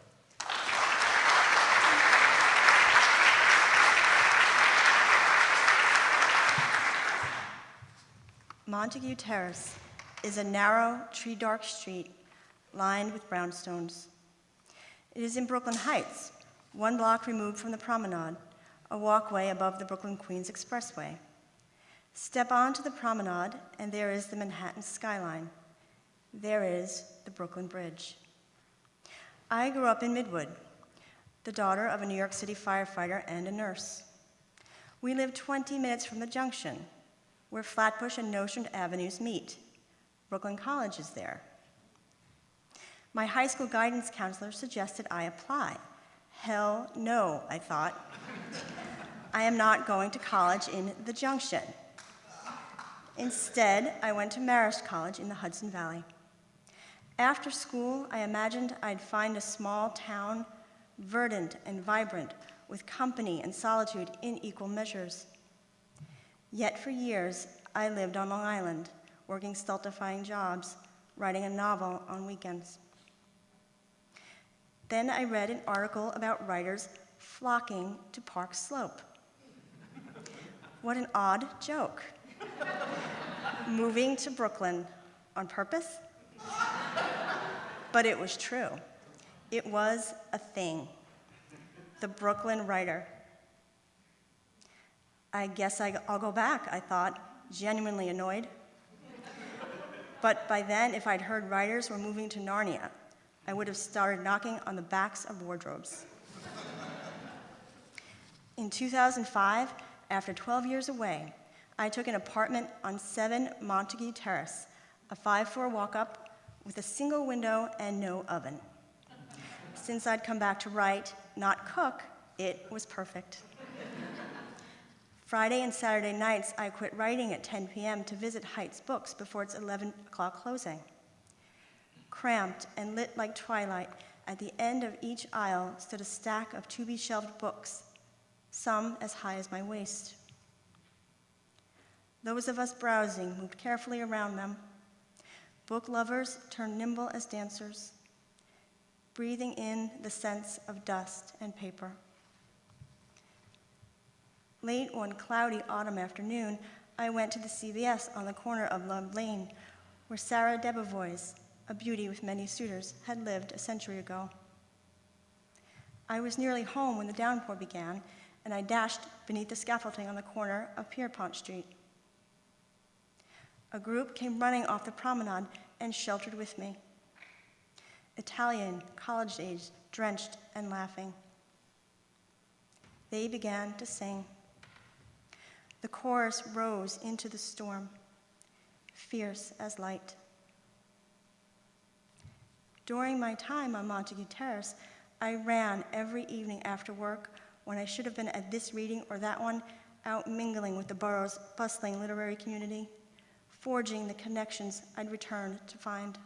Montague Terrace is a narrow, tree-dark street lined with brownstones. It is in Brooklyn Heights, 1 block removed from the promenade, a walkway above the Brooklyn-Queens Expressway. Step onto the promenade, and there is the Manhattan skyline. There is the Brooklyn Bridge. I grew up in Midwood, the daughter of a New York City firefighter and a nurse. We lived 20 minutes from the junction, where Flatbush and Nostrand Avenues meet. Brooklyn College is there. My high school guidance counselor suggested I apply. Hell no, I thought. I am not going to college in the Junction. Instead, I went to Marist College in the Hudson Valley. After school, I imagined I'd find a small town, verdant and vibrant, with company and solitude in equal measures. Yet for years, I lived on Long Island, working stultifying jobs, writing a novel on weekends. Then I read an article about writers flocking to Park Slope. What an odd joke. Moving to Brooklyn on purpose? But it was true. It was a thing. The Brooklyn writer. I guess I'll go back, I thought, genuinely annoyed. But by then, if I'd heard writers were moving to Narnia, I would have started knocking on the backs of wardrobes. In 2005, after 12 years away, I took an apartment on 7 Montague Terrace, a 5-floor walk-up with a single window and no oven. Since I'd come back to write, not cook, it was perfect. Friday and Saturday nights, I quit writing at 10 p.m. to visit Heights Books before its 11 o'clock closing. Cramped and lit like twilight, at the end of each aisle stood a stack of to-be-shelved books, some as high as my waist. Those of us browsing moved carefully around them. Book lovers turned nimble as dancers, breathing in the sense of dust and paper. Late one cloudy autumn afternoon, I went to the CVS on the corner of Love Lane, where Sarah Debevoise, a beauty with many suitors, had lived a century ago. I was nearly home when the downpour began, and I dashed beneath the scaffolding on the corner of Pierpont Street. A group came running off the promenade and sheltered with me. Italian, college-age, drenched and laughing. They began to sing. The chorus rose into the storm, fierce as light. During my time on Montague Terrace, I ran every evening after work when I should have been at this reading or that one, out mingling with the borough's bustling literary community, forging the connections I'd returned to find.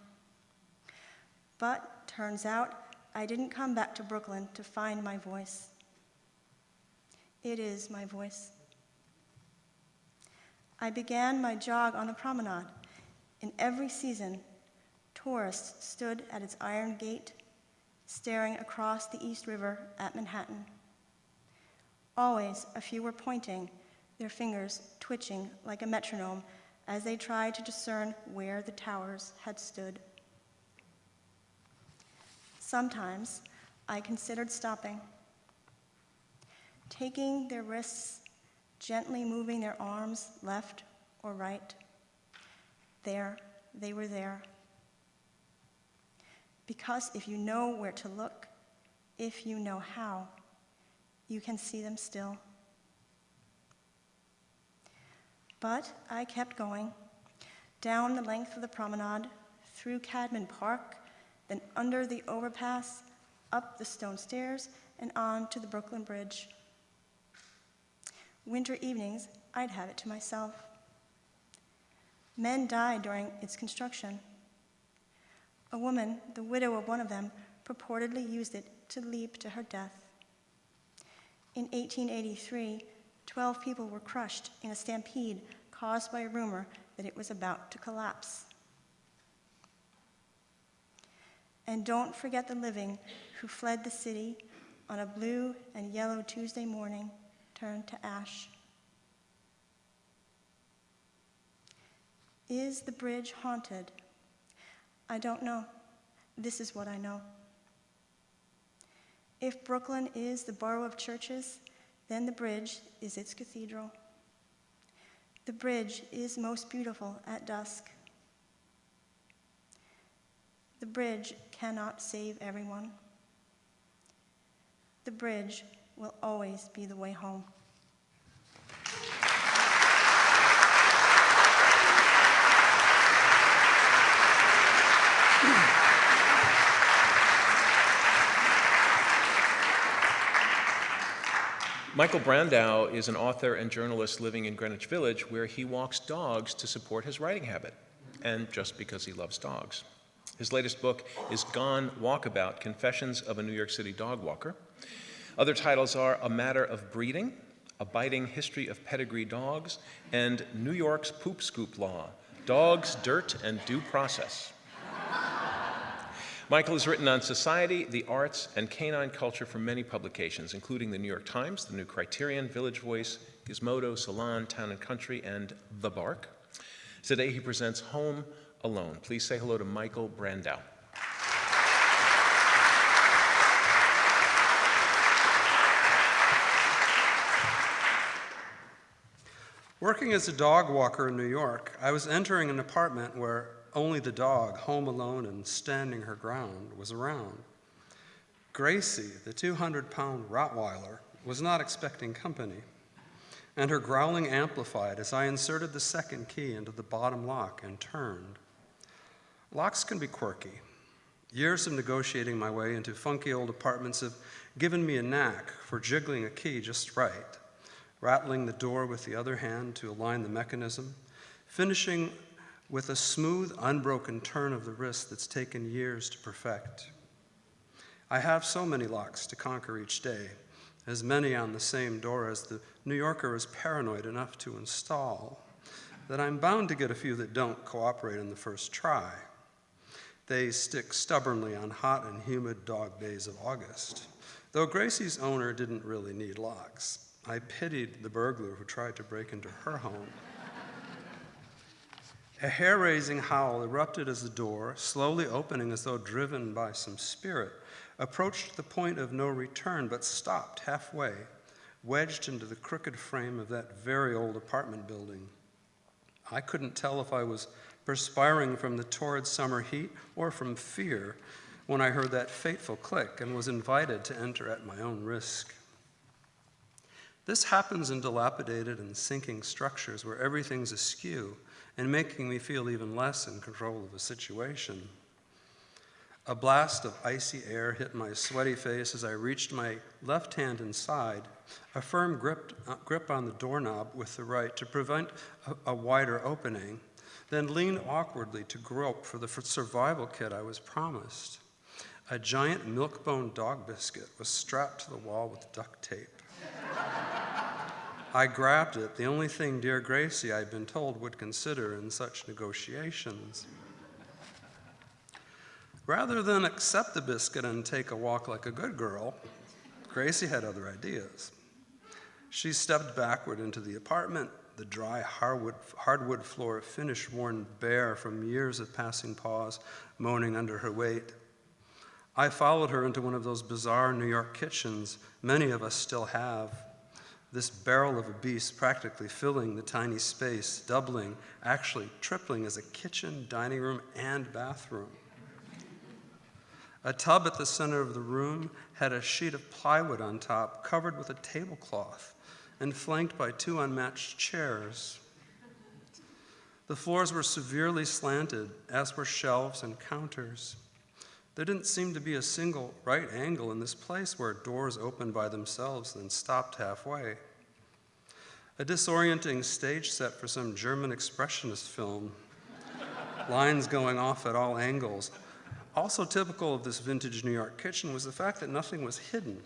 But turns out I didn't come back to Brooklyn to find my voice. It is my voice. I began my jog on the promenade. In every season, tourists stood at its iron gate, staring across the East River at Manhattan. Always a few were pointing, their fingers twitching like a metronome as they tried to discern where the towers had stood. Sometimes I considered stopping, taking their wrists, gently moving their arms left or right. There, they were there. Because if you know where to look, if you know how, you can see them still. But I kept going, down the length of the promenade, through Cadman Park, then under the overpass, up the stone stairs, and on to the Brooklyn Bridge. Winter evenings, I'd have it to myself. Men died during its construction. A woman, the widow of one of them, purportedly used it to leap to her death. In 1883, 12 people were crushed in a stampede caused by a rumor that it was about to collapse. And don't forget the living who fled the city on a blue and yellow Tuesday morning, turned to ash. Is the bridge haunted? I don't know. This is what I know. If Brooklyn is the borough of churches, then the bridge is its cathedral. The bridge is most beautiful at dusk. The bridge cannot save everyone. The bridge will always be the way home. Michael Brandau is an author and journalist living in Greenwich Village, where he walks dogs to support his writing habit, and just because he loves dogs. His latest book is Gone Walkabout, Confessions of a New York City Dog Walker. Other titles are A Matter of Breeding, A Biting History of Pedigree Dogs, and New York's Poop Scoop Law, Dogs, Dirt, and Due Process. Michael has written on society, the arts, and canine culture for many publications, including the New York Times, the New Criterion, Village Voice, Gizmodo, Salon, Town and Country, and The Bark. Today he presents Home Alone. Please say hello to Michael Brandau. Working as a dog walker in New York, I was entering an apartment where only the dog, home alone and standing her ground, was around. Gracie, the 200-pound Rottweiler, was not expecting company, and her growling amplified as I inserted the second key into the bottom lock and turned. Locks can be quirky. Years of negotiating my way into funky old apartments have given me a knack for jiggling a key just right, rattling the door with the other hand to align the mechanism, finishing with a smooth, unbroken turn of the wrist that's taken years to perfect. I have so many locks to conquer each day, as many on the same door as the New Yorker is paranoid enough to install. that I'm bound to get a few that don't cooperate in the first try. They stick stubbornly on hot and humid dog days of August, though Gracie's owner didn't really need locks. I pitied the burglar who tried to break into her home. A hair-raising howl erupted as the door, slowly opening as though driven by some spirit, approached the point of no return, but stopped halfway, wedged into the crooked frame of that very old apartment building. I couldn't tell if I was perspiring from the torrid summer heat or from fear when I heard that fateful click and was invited to enter at my own risk. This happens in dilapidated and sinking structures where everything's askew and making me feel even less in control of a situation. A blast of icy air hit my sweaty face as I reached my left hand inside, a firm grip on the doorknob with the right to prevent a wider opening, then leaned awkwardly to grope for the survival kit I was promised. A giant milk-bone dog biscuit was strapped to the wall with duct tape. I grabbed it, the only thing dear Gracie I'd been told would consider in such negotiations. Rather than accept the biscuit and take a walk like a good girl, Gracie had other ideas. She stepped backward into the apartment, the dry hardwood floor finish worn bare from years of passing paws, moaning under her weight. I followed her into one of those bizarre New York kitchens many of us still have. This barrel of a beast practically filling the tiny space, doubling, actually tripling as a kitchen, dining room, and bathroom. A tub at the center of the room had a sheet of plywood on top, covered with a tablecloth, and flanked by two unmatched chairs. The floors were severely slanted, as were shelves and counters. There didn't seem to be a single right angle in this place where doors opened by themselves, then stopped halfway. A disorienting stage set for some German expressionist film, lines going off at all angles. Also typical of this vintage New York kitchen was the fact that nothing was hidden.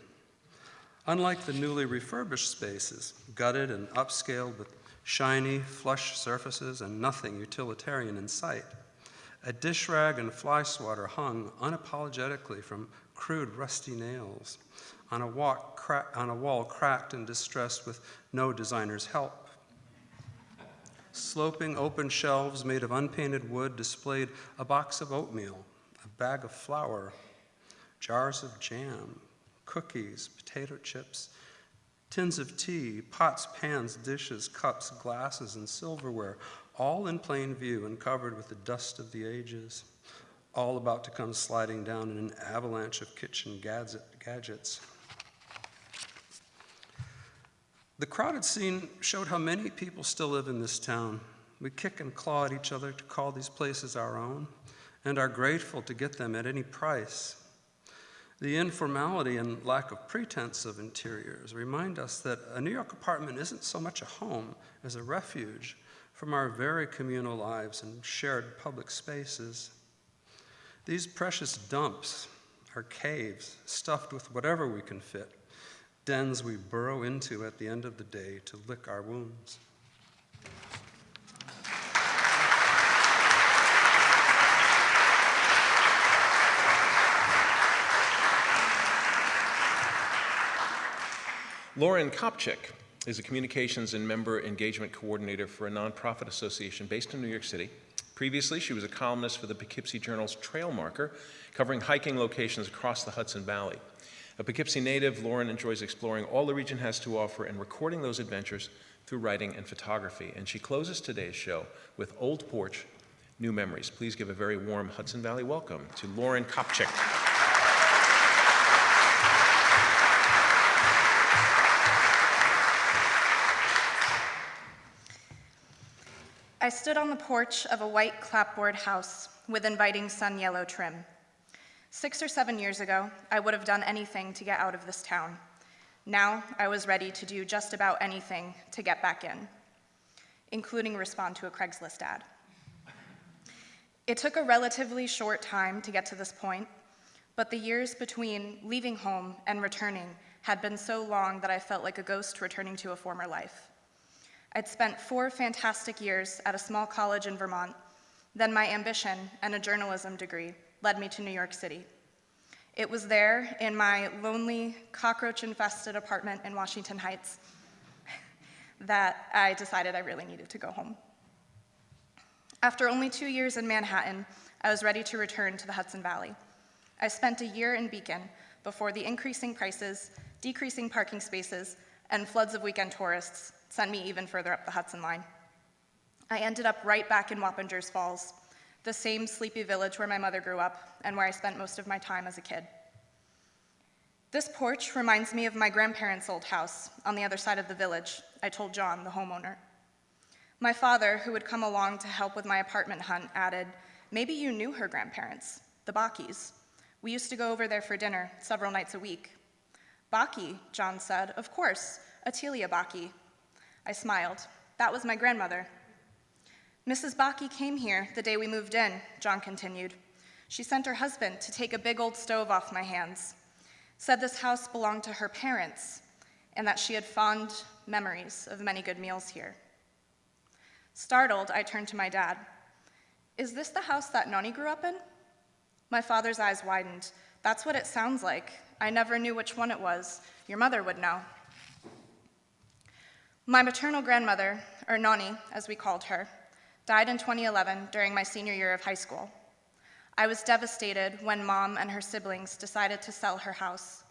Unlike the newly refurbished spaces, gutted and upscaled with shiny, flush surfaces and nothing utilitarian in sight, a dish rag and fly swatter hung unapologetically from crude rusty nails on a wall cracked and distressed with no designer's help. Sloping open shelves made of unpainted wood displayed a box of oatmeal, a bag of flour, jars of jam, cookies, potato chips, tins of tea, pots, pans, dishes, cups, glasses, and silverware, all in plain view and covered with the dust of the ages, all about to come sliding down in an avalanche of kitchen gadgets. The crowded scene showed how many people still live in this town. We kick and claw at each other to call these places our own, and are grateful to get them at any price. The informality and lack of pretense of interiors remind us that a New York apartment isn't so much a home as a refuge from our very communal lives and shared public spaces. These precious dumps are caves stuffed with whatever we can fit, dens we burrow into at the end of the day to lick our wounds. Lauren Kopchik is a communications and member engagement coordinator for a nonprofit association based in New York City. Previously, she was a columnist for the Poughkeepsie Journal's Trail Marker, covering hiking locations across the Hudson Valley. A Poughkeepsie native, Lauren enjoys exploring all the region has to offer and recording those adventures through writing and photography. And she closes today's show with Old Porch, New Memories. Please give a very warm Hudson Valley welcome to Lauren Kopchik. I stood on the porch of a white clapboard house with inviting sun yellow trim. 6 or 7 years ago, I would have done anything to get out of this town. Now, I was ready to do just about anything to get back in, including respond to a Craigslist ad. It took a relatively short time to get to this point, but the years between leaving home and returning had been so long that I felt like a ghost returning to a former life. I'd spent 4 fantastic years at a small college in Vermont. Then my ambition and a journalism degree led me to New York City. It was there, in my lonely, cockroach-infested apartment in Washington Heights, that I decided I really needed to go home. After only 2 years in Manhattan, I was ready to return to the Hudson Valley. I spent a year in Beacon before the increasing prices, decreasing parking spaces, and floods of weekend tourists sent me even further up the Hudson line. I ended up right back in Wappingers Falls, the same sleepy village where my mother grew up and where I spent most of my time as a kid. This porch reminds me of my grandparents' old house on the other side of the village, I told John, the homeowner. My father, who would come along to help with my apartment hunt, added, "Maybe you knew her grandparents, the Bakkes. We used to go over there for dinner several nights a week." "Bakke," John said. "Of course, Attilia Bakke." I smiled. That was my grandmother. "Mrs. Bakke came here the day we moved in," John continued. "She sent her husband to take a big old stove off my hands. Said this house belonged to her parents and that she had fond memories of many good meals here." Startled, I turned to my dad. "Is this the house that Nonni grew up in?" My father's eyes widened. "That's what it sounds like. I never knew which one it was. Your mother would know." My maternal grandmother, or Nonni, as we called her, died in 2011 during my senior year of high school. I was devastated when Mom and her siblings decided to sell her house,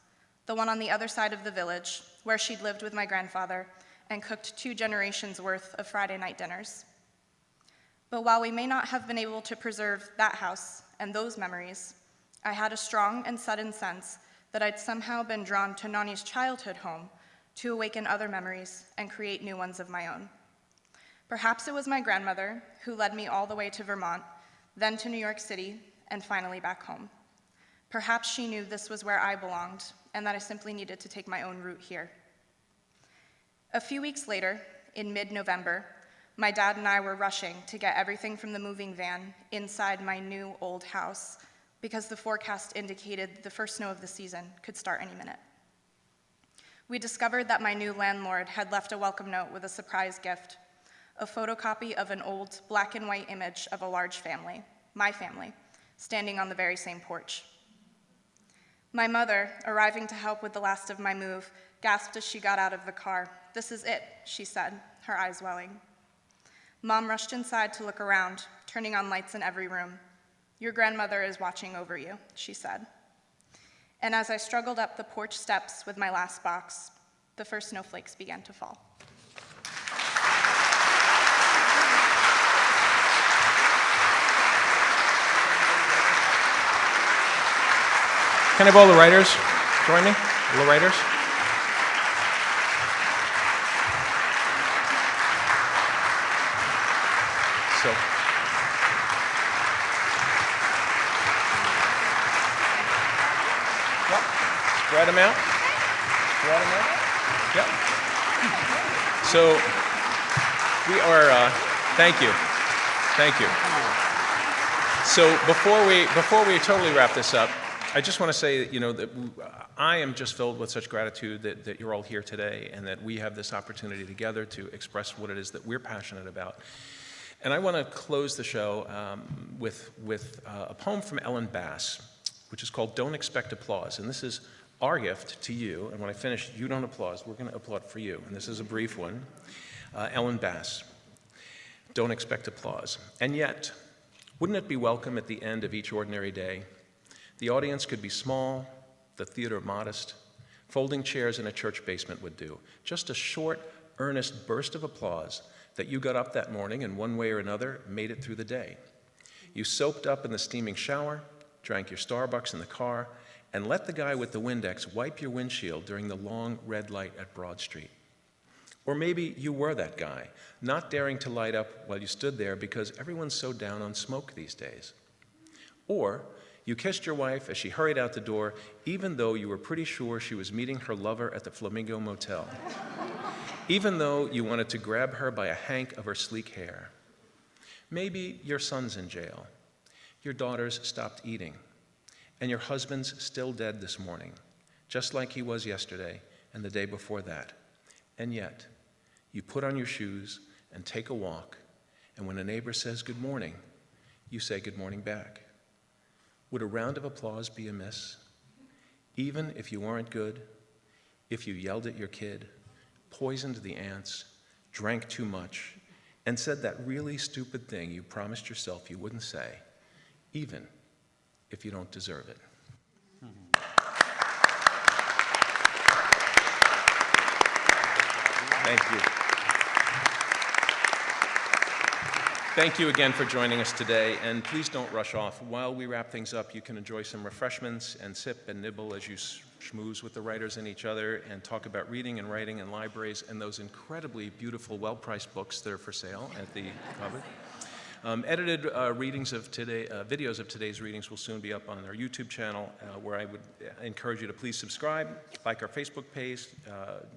the one on the other side of the village, where she'd lived with my grandfather and cooked 2 generations worth of Friday night dinners. But while we may not have been able to preserve that house and those memories, I had a strong and sudden sense that I'd somehow been drawn to Nonni's childhood home to awaken other memories and create new ones of my own. Perhaps it was my grandmother who led me all the way to Vermont, then to New York City, and finally back home. Perhaps she knew this was where I belonged and that I simply needed to take my own route here. A few weeks later, in mid-November, my dad and I were rushing to get everything from the moving van inside my new old house because the forecast indicated the first snow of the season could start any minute. We discovered that my new landlord had left a welcome note with a surprise gift, a photocopy of an old black and white image of a large family, my family, standing on the very same porch. My mother, arriving to help with the last of my move, gasped as she got out of the car. "This is it," she said, her eyes welling. Mom rushed inside to look around, turning on lights in every room. "Your grandmother is watching over you," she said. And as I struggled up the porch steps with my last box, the first snowflakes began to fall. Can I have all the writers join me? All the writers? So, well, spread them out. Spread them out. Yep. So we are. Thank you. Thank you. So before we totally wrap this up, I just want to say, that I am just filled with such gratitude that you're all here today and that we have this opportunity together to express what it is that we're passionate about. And I want to close the show with a poem from Ellen Bass, which is called "Don't Expect Applause." And this is our gift to you. And when I finish, you don't applaud. We're going to applaud for you. And this is a brief one. Ellen Bass, "Don't expect applause. And yet, wouldn't it be welcome at the end of each ordinary day? The audience could be small, the theater modest. Folding chairs in a church basement would do. Just a short, earnest burst of applause that you got up that morning and one way or another made it through the day. You soaked up in the steaming shower, drank your Starbucks in the car, and let the guy with the Windex wipe your windshield during the long red light at Broad Street. Or maybe you were that guy, not daring to light up while you stood there because everyone's so down on smoke these days. Or you kissed your wife as she hurried out the door, even though you were pretty sure she was meeting her lover at the Flamingo Motel. Even though you wanted to grab her by a hank of her sleek hair. Maybe your son's in jail. Your daughter's stopped eating. And your husband's still dead this morning, just like he was yesterday and the day before that. And yet, You put on your shoes and take a walk, and when a neighbor says good morning, you say good morning back. Would a round of applause be amiss? Even if you weren't good, if you yelled at your kid, poisoned the ants, drank too much, and said that really stupid thing you promised yourself you wouldn't say, even if you don't deserve it. Thank you. Thank you again for joining us today, and please don't rush off. While we wrap things up, you can enjoy some refreshments and sip and nibble as you schmooze with the writers and each other and talk about reading and writing in libraries and those incredibly beautiful, well-priced books that are for sale at the cupboard. Edited videos of today's readings will soon be up on our YouTube channel, where I would encourage you to please subscribe, like our Facebook page,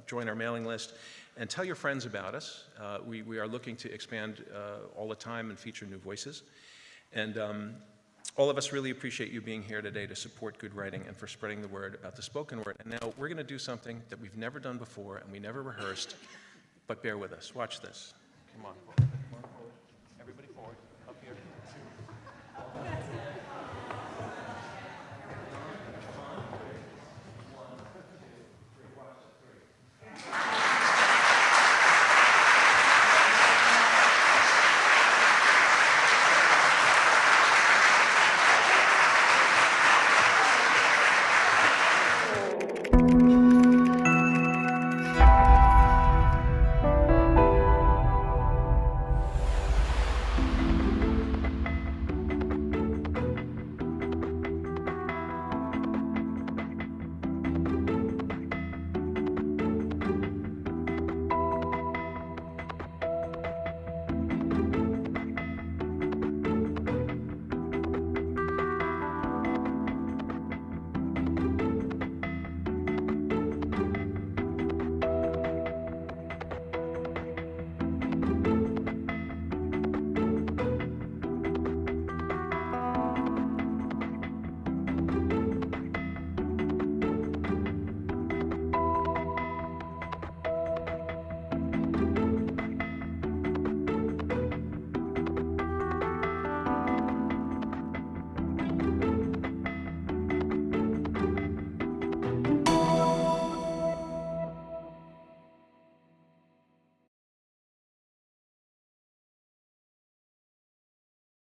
join our mailing list, and tell your friends about us. We are looking to expand all the time and feature new voices. And all of us really appreciate you being here today to support good writing and for spreading the word about the spoken word. And now we're going to do something that we've never done before and we never rehearsed, but bear with us. Watch this. Come on. Everybody forward. Up here.